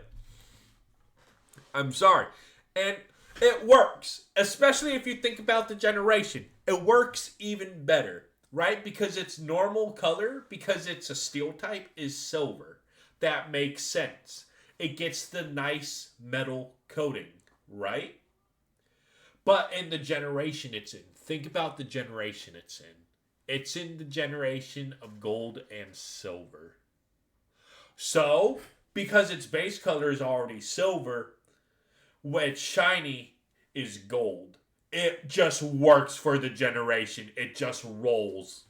S1: I'm sorry, and it works, especially if you think about the generation. It works even better, right? Because its normal color, because it's a steel type, is silver. That makes sense. It gets the nice metal coating, right? But in the generation it's in, think about the generation it's in. It's in the generation of gold and silver. So, because its base color is already silver, when it's shiny is gold. It just works for the generation. It just rolls.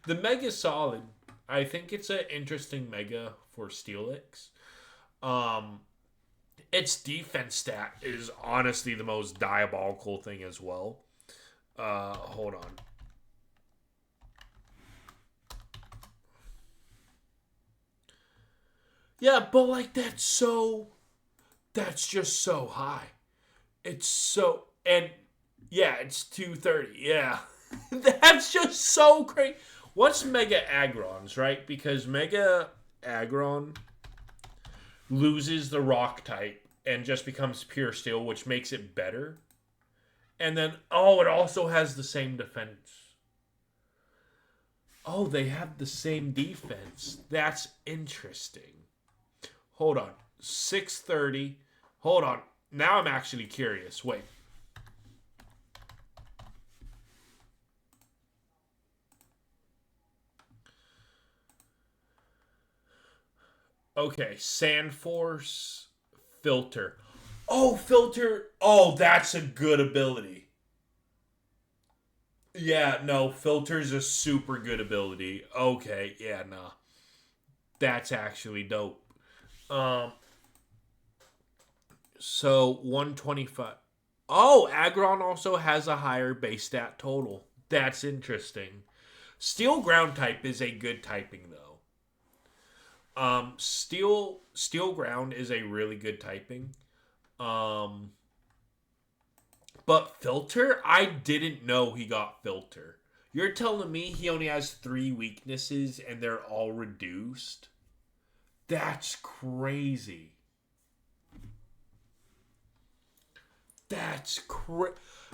S1: The Mega Solid, I think it's an interesting Mega for Steelix. Um, its defense stat is honestly the most diabolical thing as well. Hold on. Yeah, but like that's just so high. It's so and yeah, it's 230. Yeah. That's just so crazy. What's Mega Agrons, right? Because Mega Agron loses the rock type and just becomes pure steel, which makes it better. And then it also has the same defense. Oh, they have the same defense. That's interesting. Hold on. 630. Hold on. Now I'm actually curious. Wait. Okay, Sandforce, Filter. Oh, Filter. Oh, that's a good ability. Yeah, no, Filter's a super good ability. Okay, yeah, no. That's actually dope. Um, so 125. Oh, Aggron also has a higher base stat total. That's interesting. Steel ground type is a good typing though. Steel ground is a really good typing. Um But filter, I didn't know he got filter. You're telling me he only has three weaknesses and they're all reduced? That's crazy. That's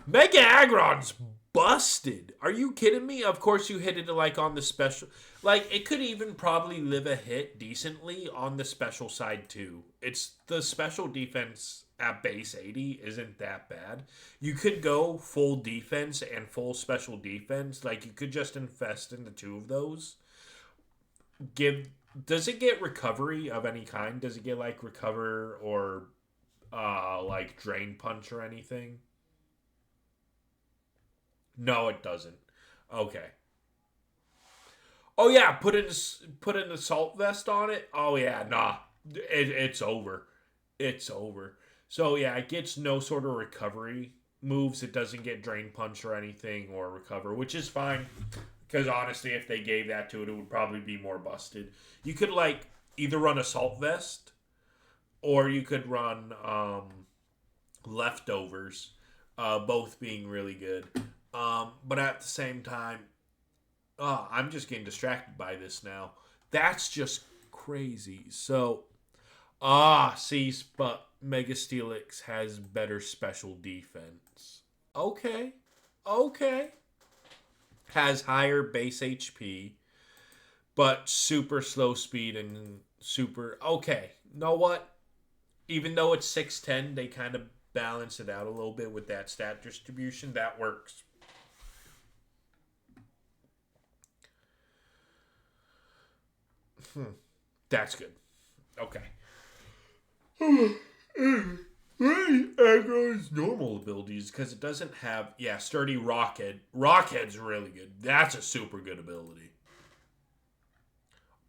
S1: Mega Aggron's busted. Are you kidding me? Of course you hit it like on the special. Like it could even probably live a hit decently on the special side too. It's the special defense at base 80 isn't that bad. You could go full defense and full special defense. Like you could just invest in the two of those. Give Does it get recovery of any kind? Does it get like recover or like drain punch or anything? No, it doesn't. Okay. Oh yeah, put an assault vest on it. Oh yeah, nah, it's over. It's over. So yeah, it gets no sort of recovery moves. It doesn't get drain punch or anything or recover, which is fine. Because honestly, if they gave that to it, it would probably be more busted. You could like either run assault vest or you could run leftovers, both being really good. But at the same time, I'm just getting distracted by this now. That's just crazy. So, see, but Mega Steelix has better special defense. Okay. Okay. Has higher base HP, but super slow speed and super. Okay. Know what? Even though it's 6'10, they kind of balance it out a little bit with that stat distribution. That works. That's good. Okay. Aggro's normal abilities because it doesn't have sturdy rockhead. Rockhead's really good. That's a super good ability.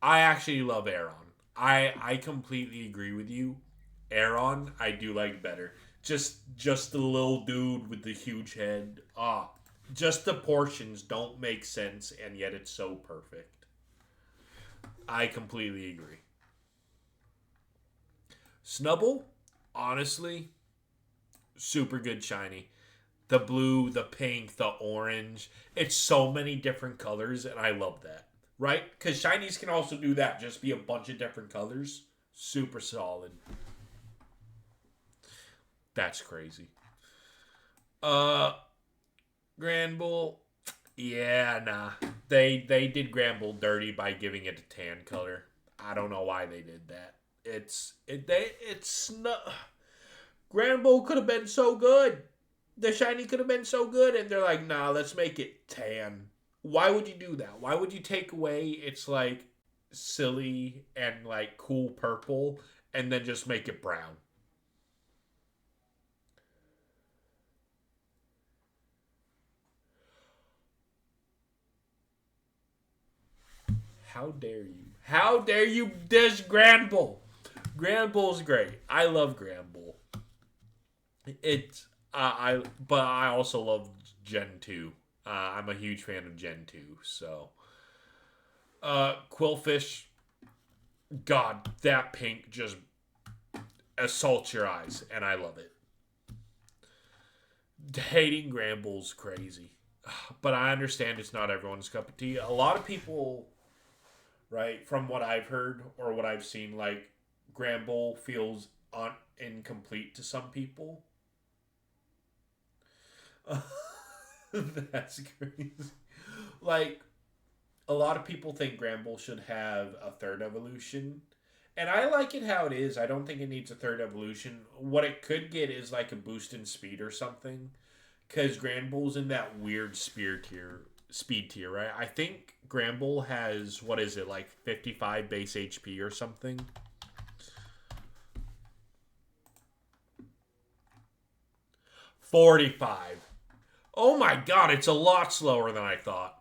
S1: I actually love Aeron. I completely agree with you. Aeron I do like better. Just the little dude with the huge head. Just the portions don't make sense and yet it's so perfect. I completely agree. Snubble, honestly, super good shiny. The blue, the pink, the orange. It's so many different colors, and I love that. Right? Because shinies can also do that. Just be a bunch of different colors. Super solid. That's crazy. Uh, Granbull. Yeah, nah. They did Granbull dirty by giving it a tan color. I don't know why they did that. It's not. Granbull could have been so good. The shiny could have been so good, and they're like, nah, let's make it tan. Why would you do that? Why would you take away its like silly and like cool purple and then just make it brown? How dare you? How dare you dish Granbull? Granbull's great. I love Granbull. It's but I also love Gen 2. I'm a huge fan of Gen 2, so Quillfish, God, that pink just assaults your eyes, and I love it. Hating Granbull's crazy, but I understand it's not everyone's cup of tea. A lot of people, right, from what I've heard or what I've seen, like Granbull feels incomplete to some people. That's crazy. Like a lot of people think Granbull should have a third evolution. And I like it how it is. I don't think it needs a third evolution. What it could get is like a boost in speed or something. Because Granbull's in that weird speed tier, right? I think Granbull has, what is it, like 55 base HP or something? 45. Oh my god, it's a lot slower than I thought.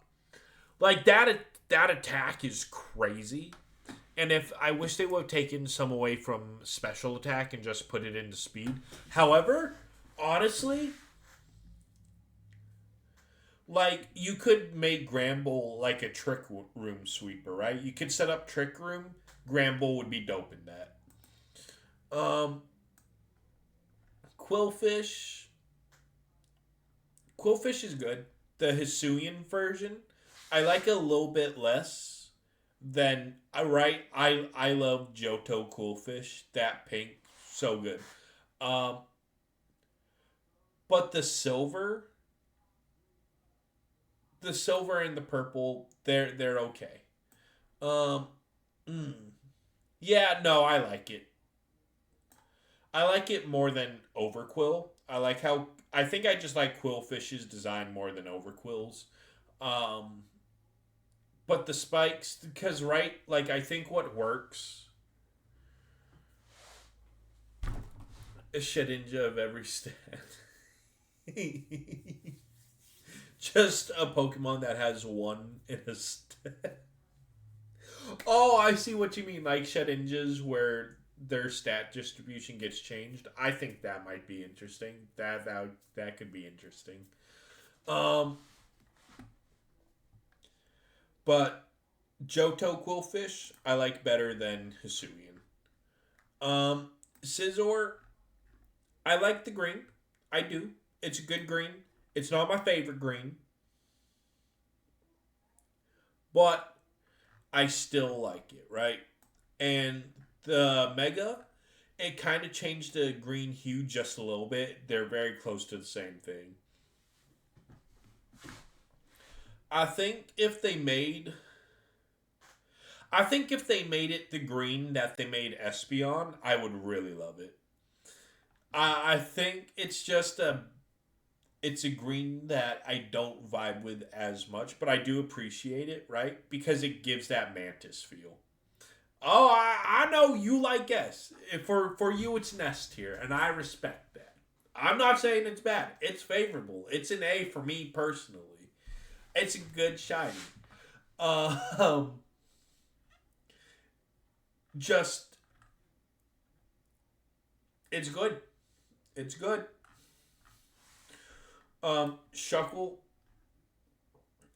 S1: Like that attack is crazy. And if I wish they would have taken some away from special attack and just put it into speed. However, honestly, like you could make Gramble like a trick room sweeper, right? You could set up trick room. Gramble would be dope in that. Um, Quillfish. Quillfish is good. The Hisuian version, I like a little bit less than I love Johto Quillfish. That pink, so good. Um, but the silver and the purple, they're okay. Um, mm, yeah, no, I like it. I like it more than Overquill. I think I just like Quillfish's design more than Overquill's. Um, but the spikes, because like I think what works is Shedinja of every stat. Just a Pokemon that has one in a stat. Oh, I see what you mean. Like Shedinjas where their stat distribution gets changed. I think that might be interesting. That could be interesting. Um, but Johto Quillfish I like better than Hisuian. Scizor, I like the green. I do. It's a good green. It's not my favorite green, but I still like it, right? And the Mega, it kind of changed the green hue just a little bit. They're very close to the same thing. I think if they made I think if they made it the green that they made Espeon, I would really love it. I think it's a green that I don't vibe with as much, but I do appreciate it, right? Because it gives that mantis feel. Oh, I know you like S. For you, it's Nest here, and I respect that. I'm not saying it's bad. It's favorable. It's an A for me personally. It's a good shiny. Um, just it's good. It's good. Shuckle.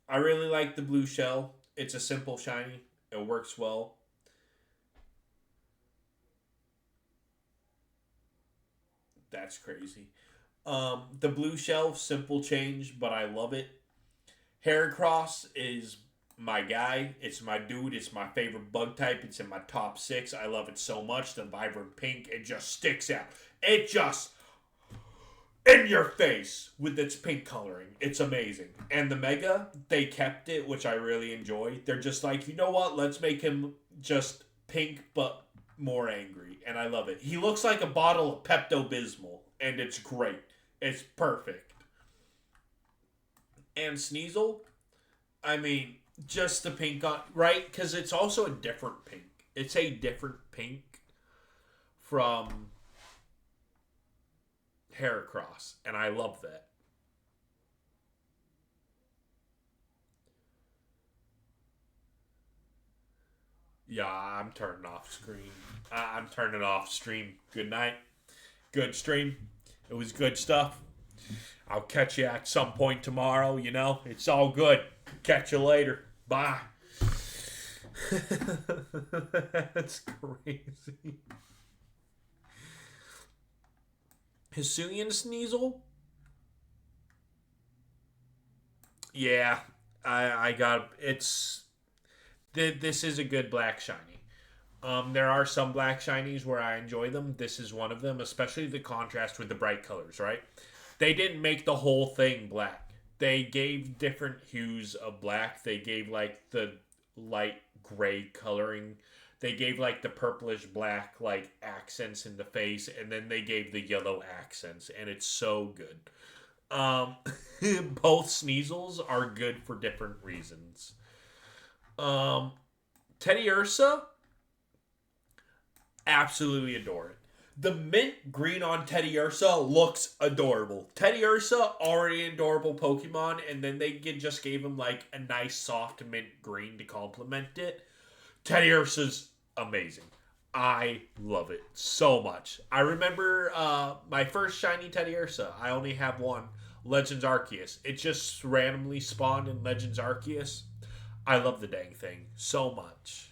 S1: I really like the blue shell. It's a simple shiny. It works well. That's crazy. The blue shell, simple change, but I love it. Heracross is my guy. It's my dude. It's my favorite bug type. It's in my top six. I love it so much. The vibrant pink, it just sticks out. It just in your face with its pink coloring. It's amazing. And the Mega, they kept it, which I really enjoy. They're just like, you know what? Let's make him just pink, but more angry. And I love it. He looks like a bottle of Pepto Bismol, and it's great. It's perfect. And Sneasel, I mean, just the pink on right because it's also a different pink. It's a different pink from Heracross, and I love that. Yeah, I'm turning off screen. I'm turning off stream. Good night. Good stream. It was good stuff. I'll catch you at some point tomorrow. It's all good. Catch you later. Bye. That's crazy. Hisuian Sneasel? Yeah, I got it's. This is a good black shiny. There are some black shinies where I enjoy them. This is one of them, especially the contrast with the bright colors, right? They didn't make the whole thing black. They gave different hues of black. They gave like the light gray coloring. They gave like the purplish black like accents in the face, and then they gave the yellow accents, and it's so good. Um, both Sneasels are good for different reasons. Um, Teddy Ursa, absolutely adore it. The mint green on Teddy Ursa looks adorable. Teddy Ursa, already an adorable Pokemon, and then just gave him like a nice soft mint green to complement it. Teddy Ursa's amazing. I love it so much. I remember my first shiny Teddy Ursa. I only have one. Legends Arceus. It just randomly spawned in Legends Arceus. I love the dang thing so much.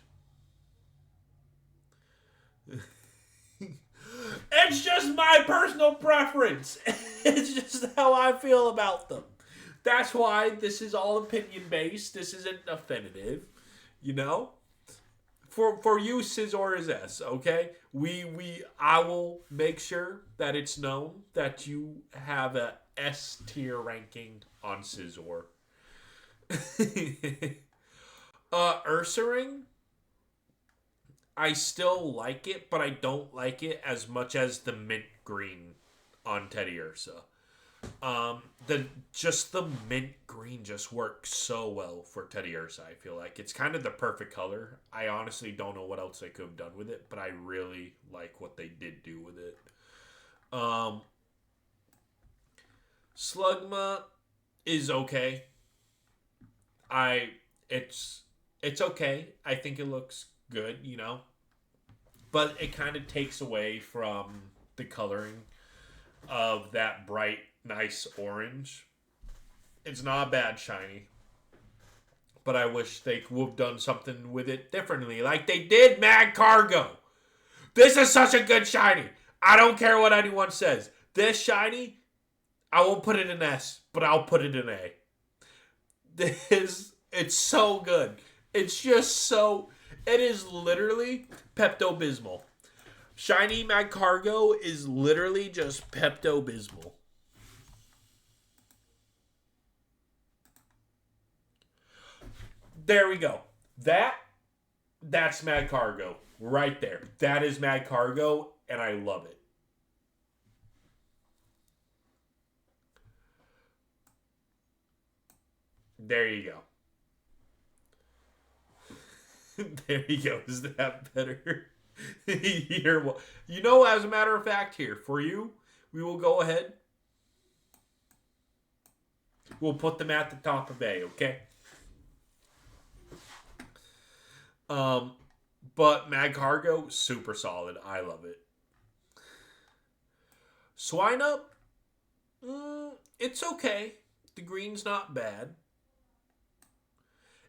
S1: It's just my personal preference. It's just how I feel about them. That's why this is all opinion based. This isn't definitive, you know. For you, Scizor is S. Okay, we I will make sure that it's known that you have a S tier ranking on Scizor. Ursaring, I still like it, but I don't like it as much as the mint green on Teddy Ursa. The just the mint green just works so well for Teddy Ursa. I feel like it's kind of the perfect color. I honestly don't know what else they could have done with it, but I really like what they did do with it. Um, Slugma is okay. I it's it's okay. I think it looks good, but it kind of takes away from the coloring of that bright, nice orange. It's not bad shiny, but I wish they would have done something with it differently, like they did Mad Cargo. This is such a good shiny. I don't care what anyone says. This shiny, I won't put it in S, but I'll put it in A. It's so good. It's just so. It is literally Pepto Bismol. Shiny Mad Cargo is literally just Pepto Bismol. There we go. That's Mad Cargo right there. That is Mad Cargo, and I love it. There you go. There you go. Is that better? Here, as a matter of fact, here for you, we will go ahead. We'll put them at the top of A. Okay. Um, but Mad Cargo, super solid. I love it. Swine Up, it's okay. The green's not bad.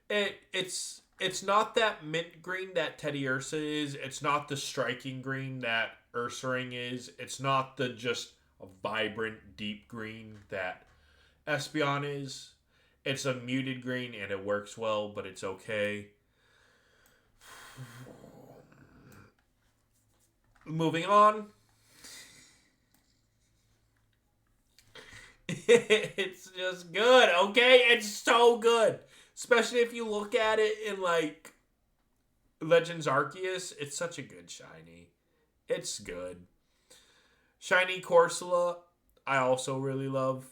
S1: It's not that mint green that Teddy Ursa is. It's not the striking green that Ursaring is. It's not the just a vibrant deep green that Espeon is. It's a muted green and it works well, but it's okay. Moving on. It's just good, okay? It's so good. Especially if you look at it in like Legends Arceus, it's such a good shiny. It's good. Shiny Corsola, I also really love,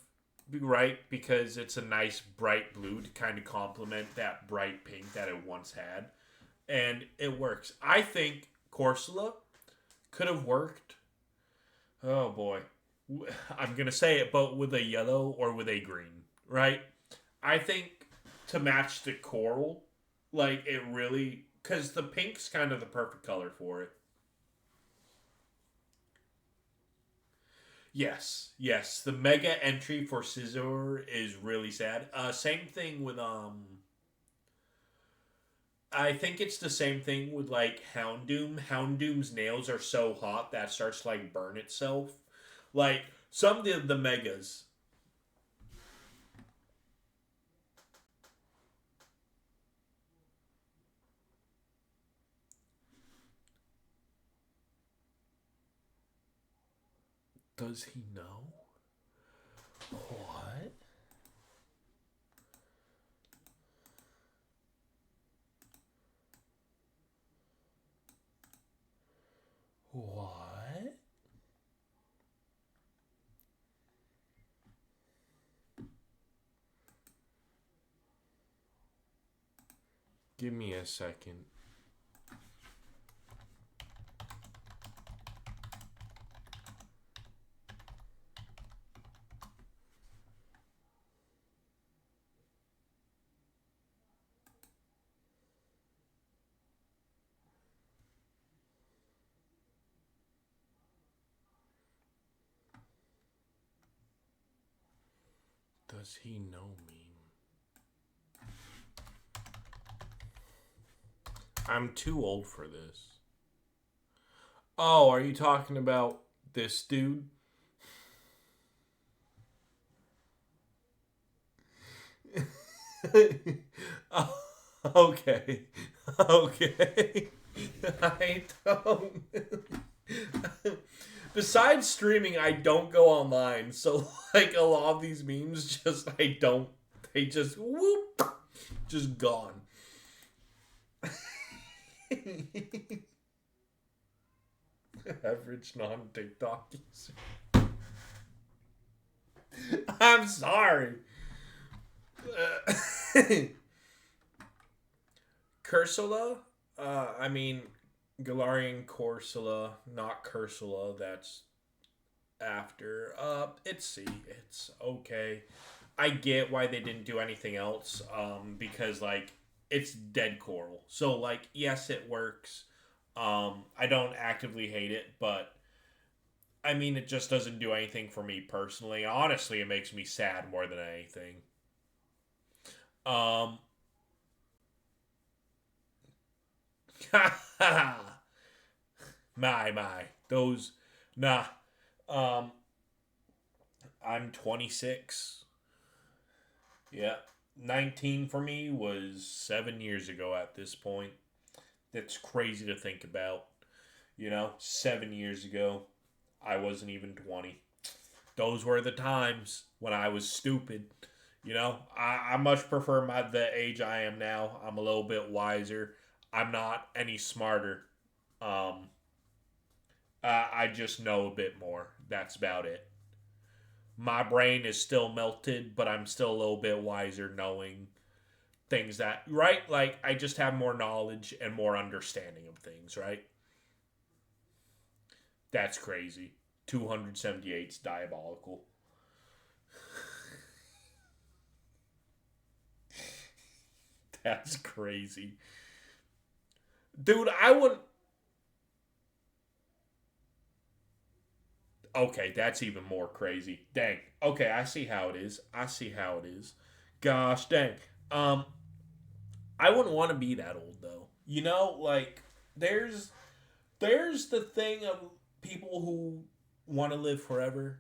S1: right? Because it's a nice bright blue to kind of complement that bright pink that it once had. And it works. I think Corsola could have worked. Oh boy. I'm going to say it, but with a yellow or with a green, right? I think to match the coral, like it really, because the pink's kind of the perfect color for it. Yes. The mega entry for Scizor is really sad. Same thing with I think it's the same thing with like Houndoom. Houndoom's nails are so hot that starts to like burn itself. Like some of the megas. Does he know? What? What? Give me a second. Does he know me? I'm too old for this. Oh, are you talking about this dude? Oh, okay. Okay. I don't. Besides streaming, I don't go online. So, like, a lot of these memes just, I don't. They just, whoop, just gone. Average non TikTok user. I'm sorry. Cursula? I mean, Galarian Corsola, not Cursula. That's after. It's C. It's okay. I get why they didn't do anything else. Because like it's dead coral. So like yes, it works. I don't actively hate it, but I mean it just doesn't do anything for me personally. Honestly, it makes me sad more than anything. Um, my those nah. Um, I'm 26. Yeah, 19 for me was 7 years ago at this point. That's crazy to think about. 7 years ago, I wasn't even 20. Those were the times when I was stupid. I much prefer the age I am now. I'm a little bit wiser. I'm not any smarter. Um, I just know a bit more. That's about it. My brain is still melted, but I'm still a little bit wiser knowing things that, right? Like, I just have more knowledge and more understanding of things, right? That's crazy. 278 is diabolical. That's crazy. Dude, I would. Okay, that's even more crazy. Dang. Okay, I see how it is. I see how it is. Gosh dang. Um, I wouldn't want to be that old though. Like there's there's the thing of people who want to live forever.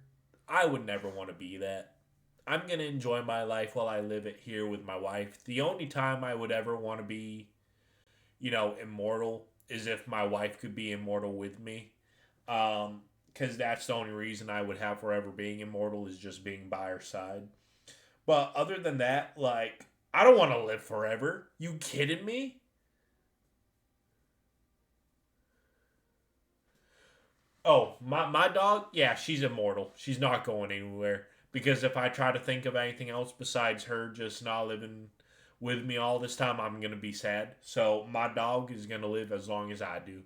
S1: I would never want to be that. I'm gonna enjoy my life while I live it here with my wife. The only time I would ever want to be, immortal is if my wife could be immortal with me. Because that's the only reason I would have forever being immortal is just being by her side. But other than that, like, I don't want to live forever. You kidding me? Oh, my dog, yeah, she's immortal. She's not going anywhere. Because if I try to think of anything else besides her just not living with me all this time, I'm going to be sad. So my dog is going to live as long as I do.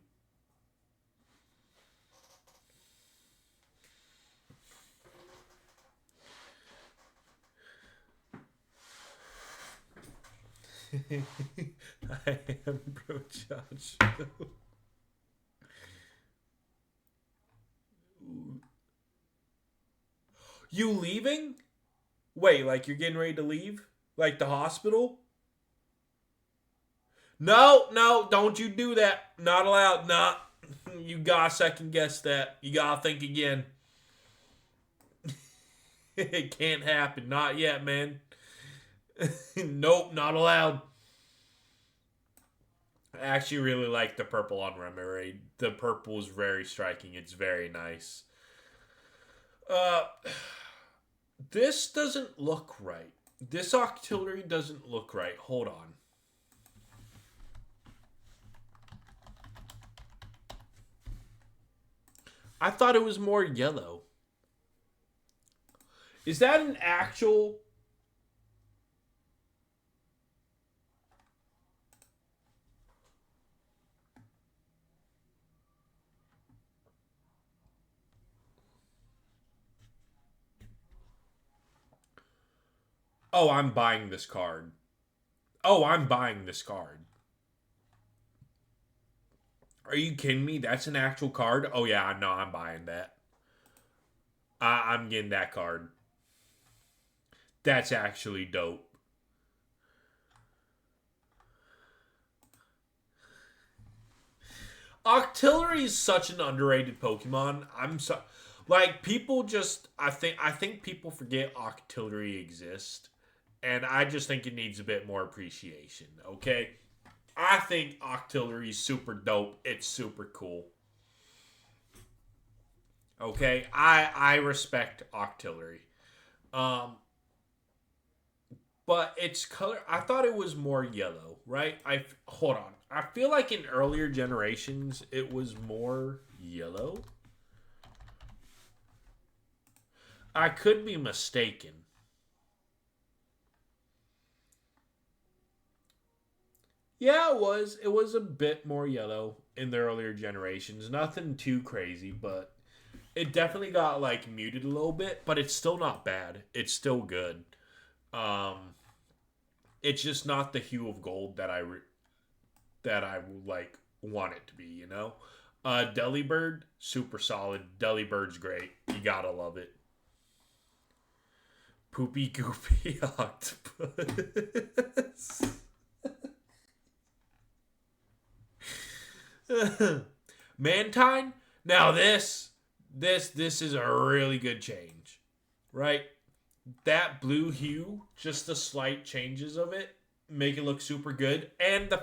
S1: I am Bro Josh. You leaving? Wait, like you're getting ready to leave? Like the hospital? No, no, don't you do that. Not allowed. Nah. You gotta second guess that. You gotta think again. It can't happen. Not yet, man. Nope, not allowed. I actually really like the purple on Remoraid. The purple is very striking. It's very nice. Uh, this doesn't look right. This Octillery doesn't look right. Hold on. I thought it was more yellow. Is that an actual? Oh, I'm buying this card. Oh, I'm buying this card. Are you kidding me? That's an actual card? Oh, yeah, no, I'm buying that. I'm getting that card. That's actually dope. Octillery is such an underrated Pokemon. I'm so like people just I think people forget Octillery exists. and I just think it needs a bit more appreciation. Okay, I think Octillery is super dope. It's super cool. Okay, I respect Octillery. Um, but its color, I thought it was more yellow, right? I hold on. I feel like in earlier generations it was more yellow. I could be mistaken. Yeah, it was. It was a bit more yellow in the earlier generations. Nothing too crazy, but it definitely got like muted a little bit, but it's still not bad. It's still good. Um, it's just not the hue of gold that I like want it to be. You know, Delibird super solid. Delibird's great. You gotta love it. Poopy goopy octopus. Mantine. Now this is a really good change, right? That blue hue, just the slight changes of it, make it look super good. And the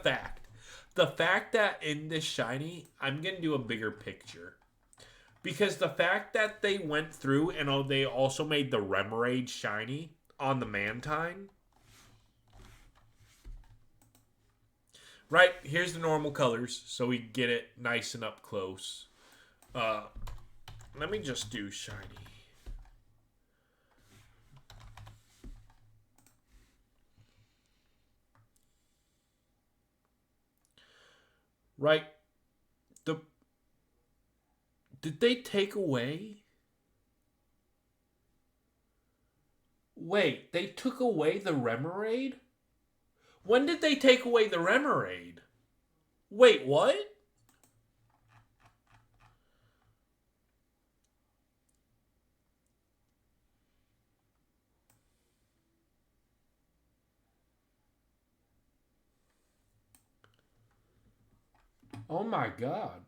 S1: fact that in this shiny, I'm gonna do a bigger picture because the fact that they went through and they also made the Remoraid shiny on the Mantine. Right, here's the normal colors, so we get it nice and up close. Uh, Let me just do shiny. Right, the did they take away? Wait, they took away the Remoraid? When did they take away the Remoraid? Wait, what? Oh my god.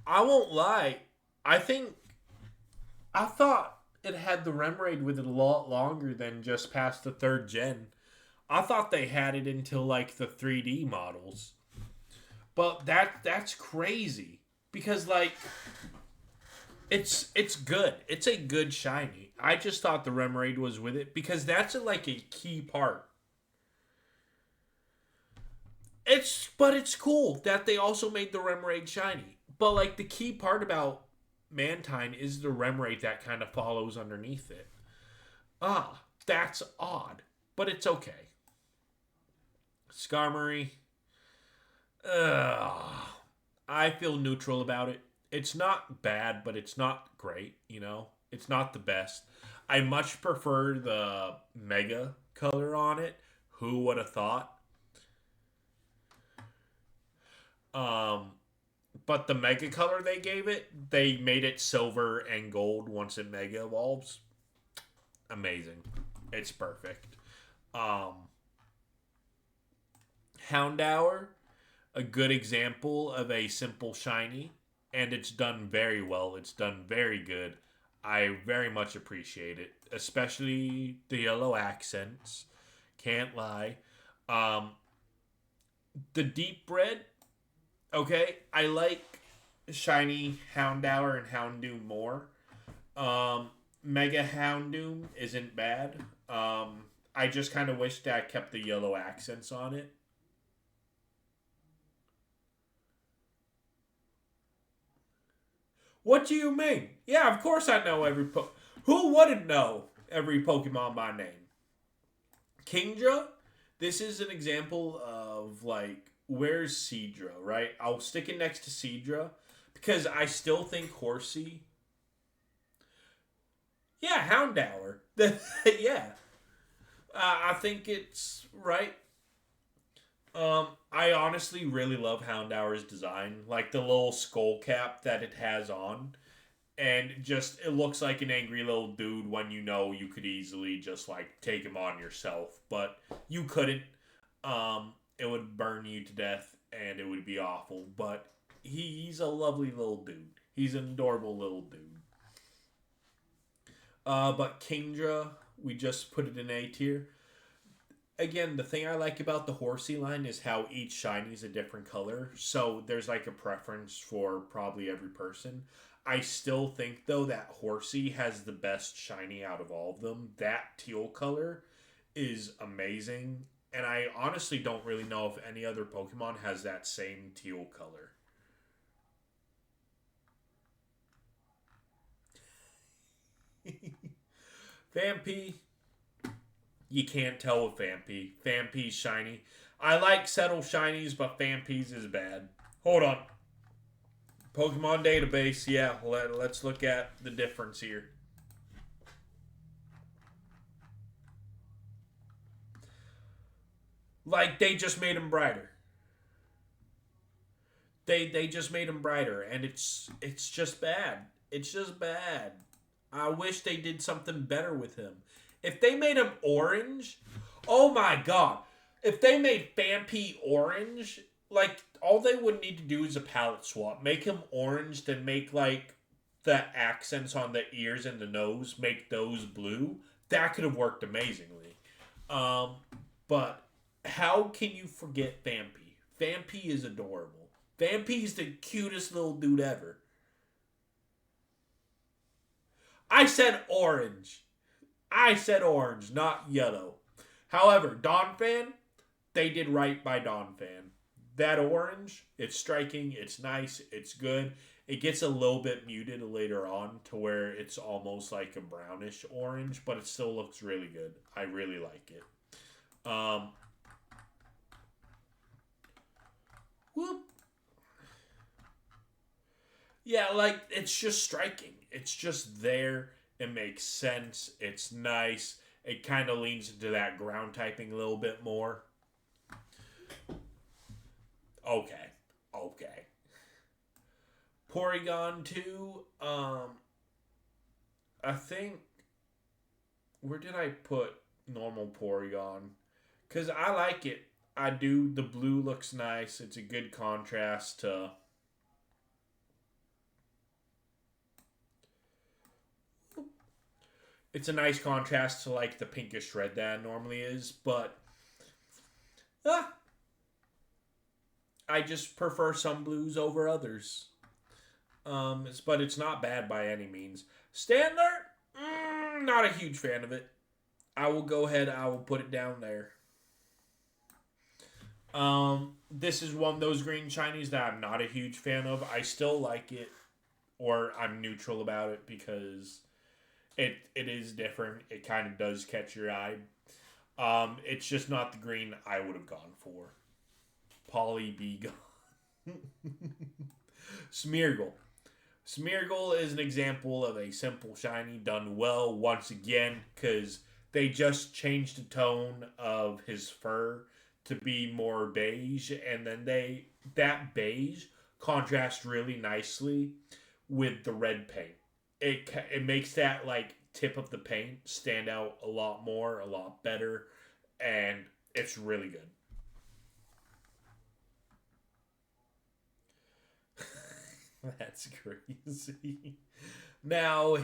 S1: I won't lie. I think I thought it had the Remoraid with it a lot longer than just past the third gen. I thought they had it until like the 3D models. But that's crazy because like it's good. It's a good shiny. I just thought the Remoraid was with it because that's like a key part. It's cool that they also made the Remoraid shiny. But like the key part about Mantine is the Remoraid that kind of follows underneath it. Ah, that's odd, but it's okay. Skarmory, I feel neutral about it. It's not bad, but it's not great. You know, it's not the best. I much prefer the Mega color on it. Who would have thought? Um, but the Mega color they gave it, they made it silver and gold once it Mega evolves. Amazing. It's perfect. Um, Houndour, a good example of a simple shiny, and it's done very well. It's done very good. I very much appreciate it, especially the yellow accents. Can't lie. Um, the deep red, okay, I like shiny Houndour and Houndoom more. Mega Houndoom isn't bad. I just kind of wish that I kept the yellow accents on it. What do you mean? Yeah, of course I know Who wouldn't know every Pokemon by name? Kingdra? This is an example of like where's Seadra, right? I'll stick it next to Seadra because I still think Horsey. Yeah, Houndour. Yeah, I think it's right. I honestly really love Houndour's design, like the little skull cap that it has on, and just it looks like an angry little dude when you know you could easily just like take him on yourself, but you couldn't. It would burn you to death, and it would be awful. But he's a lovely little dude. He's an adorable little dude. But Kingdra, we just put it in A tier. Again, the thing I like about the Horsey line is how each shiny is a different color. So there's like a preference for probably every person. I still think though that Horsey has the best shiny out of all of them. That teal color is amazing. And I honestly don't really know if any other Pokemon has that same teal color. Vampy, you can't tell with Vampy. Vampy's shiny. I like Settle shinies, but Vampy's is bad. Hold on. Pokemon database, yeah, let's look at the difference here. Like, they just made him brighter. They just made him brighter, and it's just bad. It's just bad. I wish they did something better with him. If they made him orange, oh my god. If they made Vampy orange, like all they would need to do is a palette swap. Make him orange, then make like the accents on the ears and the nose, make those blue. That could have worked amazingly. Um, but how can you forget Vampy? Vampy is adorable. Vampy's the cutest little dude ever. I said orange. I said orange, not yellow. However, Donphan, they did right by Donphan. That orange, it's striking, it's nice, it's good. It gets a little bit muted later on to where it's almost like a brownish orange, but it still looks really good. I really like it. Whoop. Yeah, like, it's just striking. It's just there. It makes sense. It's nice. It kind of leans into that ground typing a little bit more. Okay. Okay. Porygon 2, I think, where did I put normal Porygon? Because I like it. I do. The blue looks nice. It's a good contrast to... It's a nice contrast to like the pinkish red that it normally is, but I just prefer some blues over others. But it's not bad by any means. Standard, not a huge fan of it. I will go ahead. I will put it down there. This is one of those green shinies that I'm not a huge fan of. I still like it, or I'm neutral about it because it is different. It kind of does catch your eye. It's just not the green I would have gone for. Poly be gone. Smeargle. Smeargle is an example of a simple shiny done well once again because they just changed the tone of his fur to be more beige, and then that beige contrasts really nicely with the red paint. It makes that like tip of the paint stand out a lot more, a lot better, and it's really good. That's crazy. Now,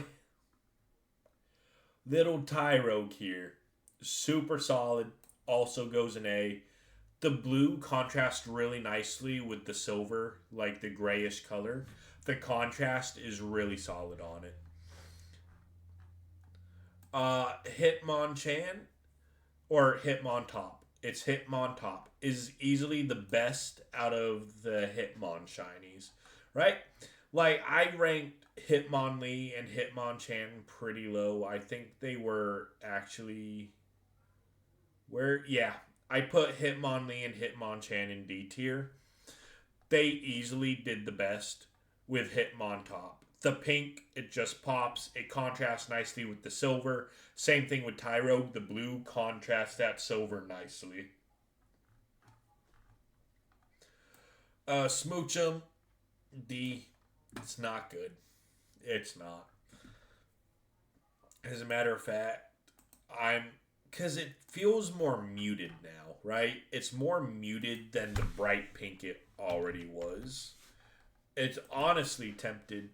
S1: little Tyrogue here, super solid. Also goes in A. The blue contrasts really nicely with the silver, like the grayish color. The contrast is really solid on it. Hitmonchan or Hitmontop. It's Hitmontop is easily the best out of the Hitmon shinies, right? Like I ranked Hitmonlee and Hitmonchan pretty low. I think they were actually where I put Hitmonlee and Hitmonchan in D tier. They easily did the best with Hitmontop. The pink, it just pops. It contrasts nicely with the silver. Same thing with Tyrogue. The blue contrasts that silver nicely. Smoochum, D. It's not good. It's not. As a matter of fact, I'm... Because it feels more muted now, right? It's more muted than the bright pink it already was. It's honestly tempted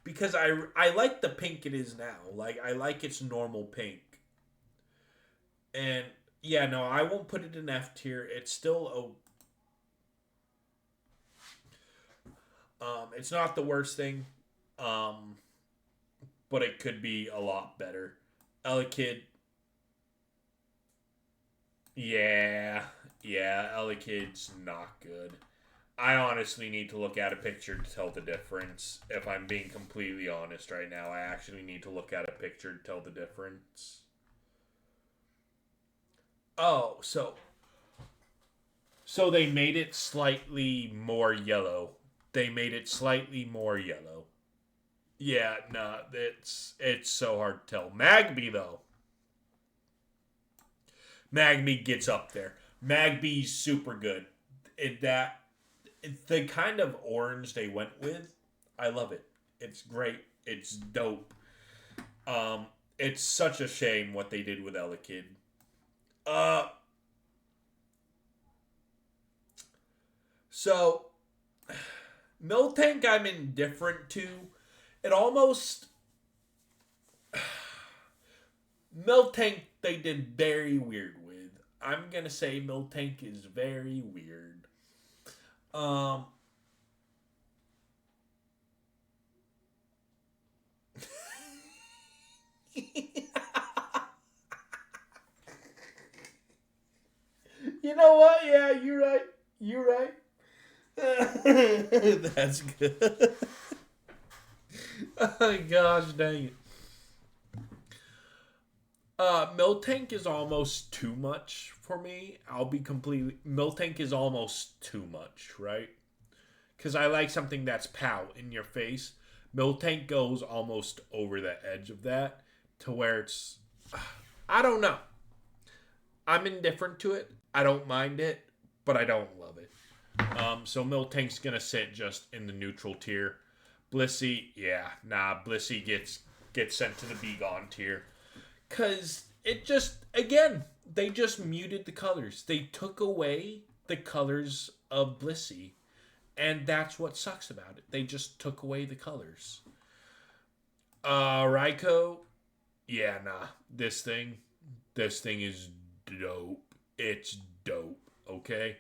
S1: because I like the pink it is now. Like I like its normal pink. And yeah, no, I won't put it in F tier. It's still it's not the worst thing. Um, but it could be a lot better. Elekid, yeah, yeah, Elekid's not good. I honestly need to look at a picture to tell the difference. If I'm being completely honest right now, I actually need to look at a picture to tell the difference. Oh, so they made it slightly more yellow. They made it slightly more yellow. Yeah, no, it's so hard to tell. Magby though, Magby gets up there. Magby's super good. The kind of orange they went with, I love it. It's great. It's dope. It's such a shame what they did with Elekid. Uh, so Miltank, I'm indifferent to. It almost Miltank they did very weird with. I'm gonna say Miltank is very weird. Um, you know what? Yeah, you're right. You're right. That's good. Oh, gosh dang it. Miltank is almost too much for me. I'll be completely. Miltank is almost too much, right? Because I like something that's pow in your face. Miltank goes almost over the edge of that to where it's. I don't know. I'm indifferent to it. I don't mind it, but I don't love it. So Miltank's gonna sit just in the neutral tier. Blissey, yeah, nah. Blissey gets sent to the Be Gone tier. Cause it just again they just muted the colors. They took away the colors of Blissey, and that's what sucks about it. They just took away the colors. Raiko, yeah, nah. This thing is dope. It's dope. Okay.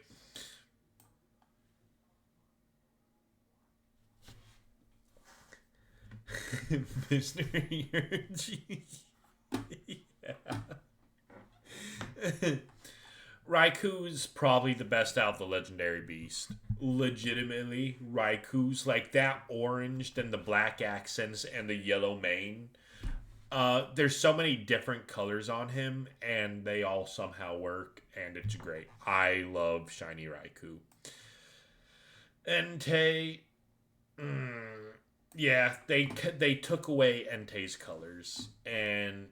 S1: Mr. Energy. Yeah. Raiku's probably the best out of the legendary beast. Legitimately, Raiku's like that orange, then the black accents and the yellow mane. There's so many different colors on him, and they all somehow work, and it's great. I love shiny Raikou. Entei, yeah, they took away Entei's colors, and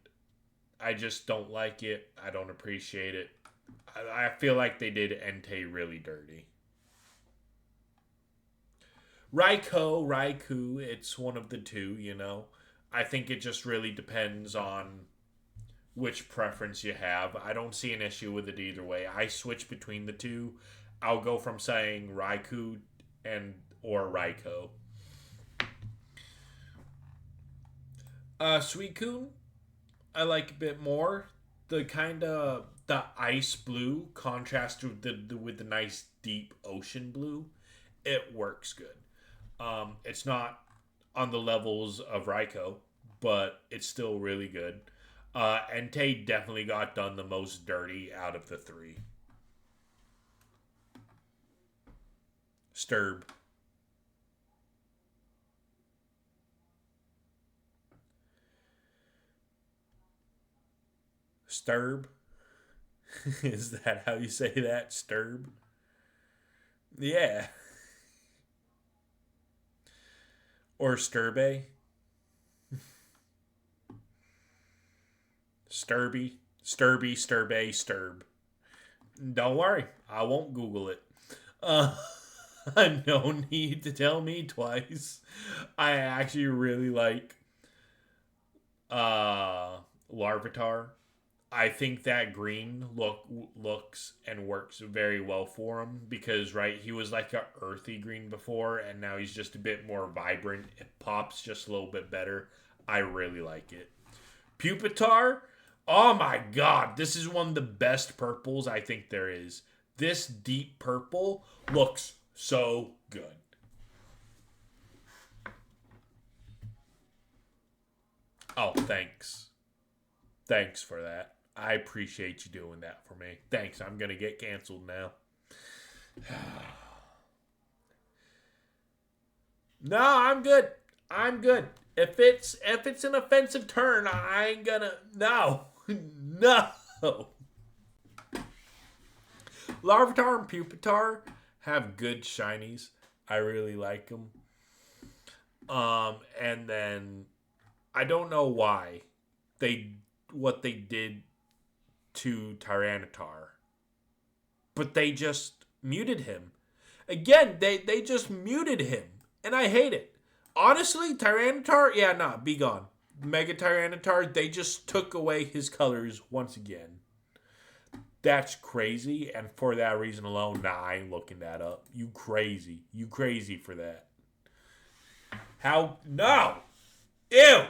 S1: I just don't like it. I don't appreciate it. I feel like they did Entei really dirty. Raikou, it's one of the two, you know. I think it just really depends on which preference you have. I don't see an issue with it either way. I switch between the two. I'll go from saying Raikou and or Raikou. Suicune, I like a bit more. The ice blue contrast with the nice deep ocean blue. It works good. It's not on the levels of Raikou, but it's still really good. Entei definitely got done the most dirty out of the three. Sturb. Sturb. Is that how you say that? Sturb? Yeah. Or Sturbe. Sturb. Don't worry, I won't Google it. Uh, no need to tell me twice. I actually really like Larvitar. I think that green looks and works very well for him because right, he was like a earthy green before, and now he's just a bit more vibrant. It pops just a little bit better. I really like it. Pupitar, oh my god, this is one of the best purples I think there is. This deep purple looks so good. Oh, thanks. Thanks for that. I appreciate you doing that for me. Thanks. I'm going to get canceled now. No, I'm good. I'm good. If it's an offensive turn, I ain't gonna no. No. Larvitar and Pupitar have good shinies. I really like them. And then I don't know why they what they did to Tyranitar, but they just muted him. Again, they just muted him, and I hate it. Honestly, Tyranitar, yeah, nah, be gone. Mega Tyranitar, they just took away his colors once again. That's crazy, and for that reason alone, nah, I ain't looking that up. You crazy. You crazy for that. How? No! Ew!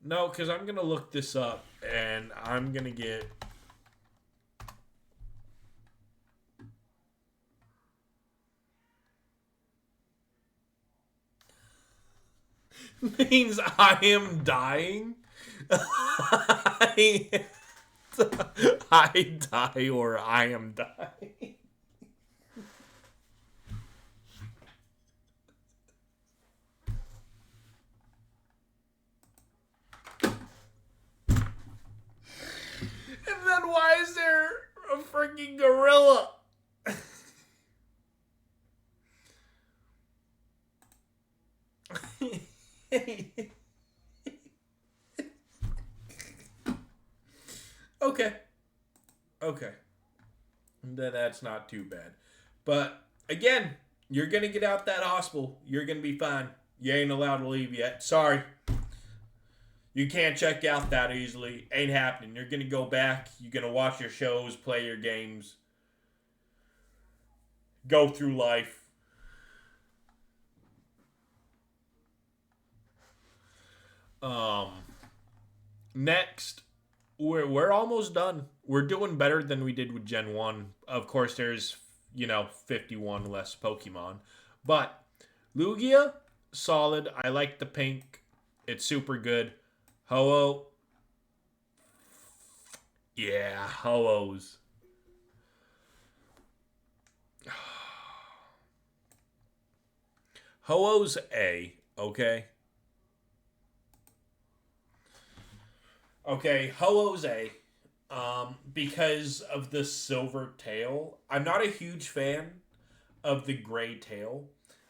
S1: No, because I'm going to look this up, and I'm going to get... means I am dying? I, I die or I am dying. And then why is there a freaking gorilla? Okay. Okay. That's not too bad. But again, you're going to get out that hospital. You're going to be fine. You ain't allowed to leave yet. Sorry. You can't check out that easily. Ain't happening. You're going to go back. You're going to watch your shows, play your games, go through life. Um, Next, we're almost done. We're doing better than we did with Gen 1. Of course, there's, 51 less Pokemon. But Lugia, solid. I like the pink. It's super good. Ho-Oh, yeah, Ho-Ohs. Ho-Oh's A, okay? Okay, Ho-Oh's A. Because of the silver tail. I'm not a huge fan of the gray tail.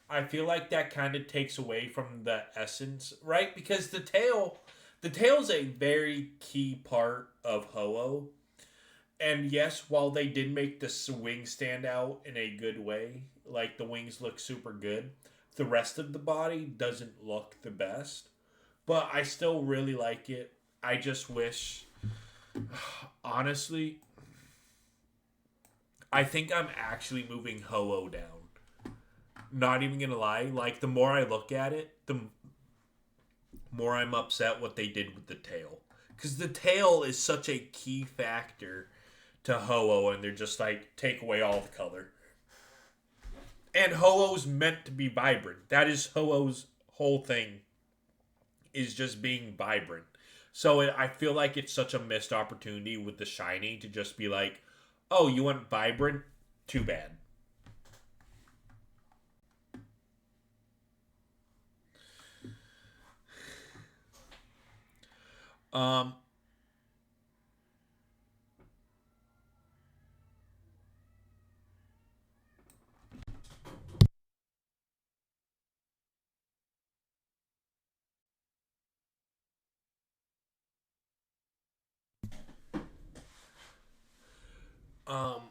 S1: I feel like that kind of takes away from the essence, right? Because the tail's a very key part of Ho-Oh. And yes, while they did make the wings stand out in a good way, like the wings look super good, the rest of the body doesn't look the best. But I still really like it. I just wish, honestly, I think I'm actually moving Ho-Oh down. Not even gonna lie, like the more I look at it, the more I'm upset what they did with the tail. Because the tail is such a key factor to Ho-Oh, and they're just like, take away all the color. And Ho-Oh's meant to be vibrant. That is Ho-Oh's whole thing, is just being vibrant. So I feel like it's such a missed opportunity with the shiny to just be like, oh, you want vibrant? Too bad. Um, um,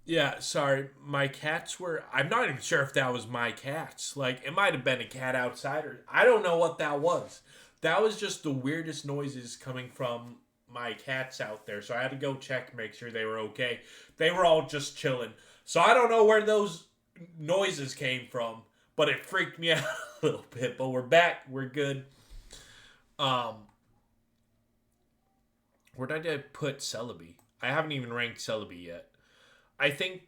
S1: Yeah, sorry. My cats were. I'm not even sure if that was my cats. Like, it might have been a cat outsider. I don't know what that was. That was just the weirdest noises coming from my cats out there. So I had to go check, make sure they were okay. They were all just chilling. So I don't know where those noises came from, but it freaked me out a little bit. But we're back. We're good. Um, where did I put Celebi? I haven't even ranked Celebi yet. I think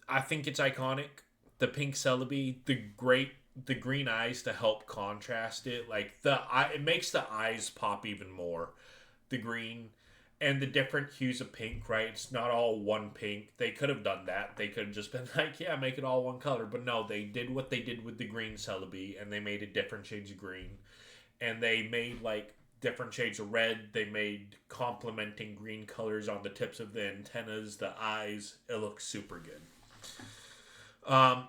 S1: I think it's iconic. The pink Celebi, the green eyes to help contrast it. Like the eye, it makes the eyes pop even more. The green and the different hues of pink, right? It's not all one pink. They could have done that. They could have just been like, yeah, make it all one color. But no, they did what they did with the green Celebi, and they made it different shades of green. And they made like different shades of red. They made complementing green colors on the tips of the antennas, the eyes. It looks super good. Um,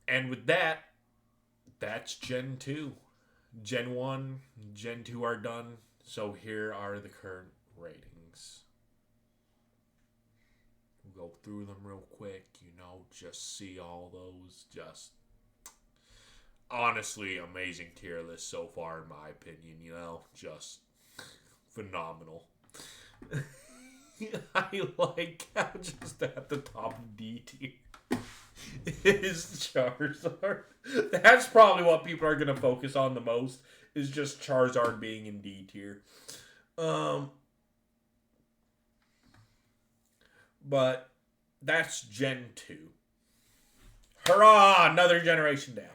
S1: and with that, that's Gen 2. Gen 1, Gen 2 are done. So here are the current ratings. We'll go through them real quick, just see all those. Just honestly amazing tier list so far, in my opinion, just phenomenal. I like how just at the top of D tier is Charizard. That's probably what people are gonna focus on the most, is just Charizard being in D tier. Um, but that's Gen 2. Hurrah! Another generation down.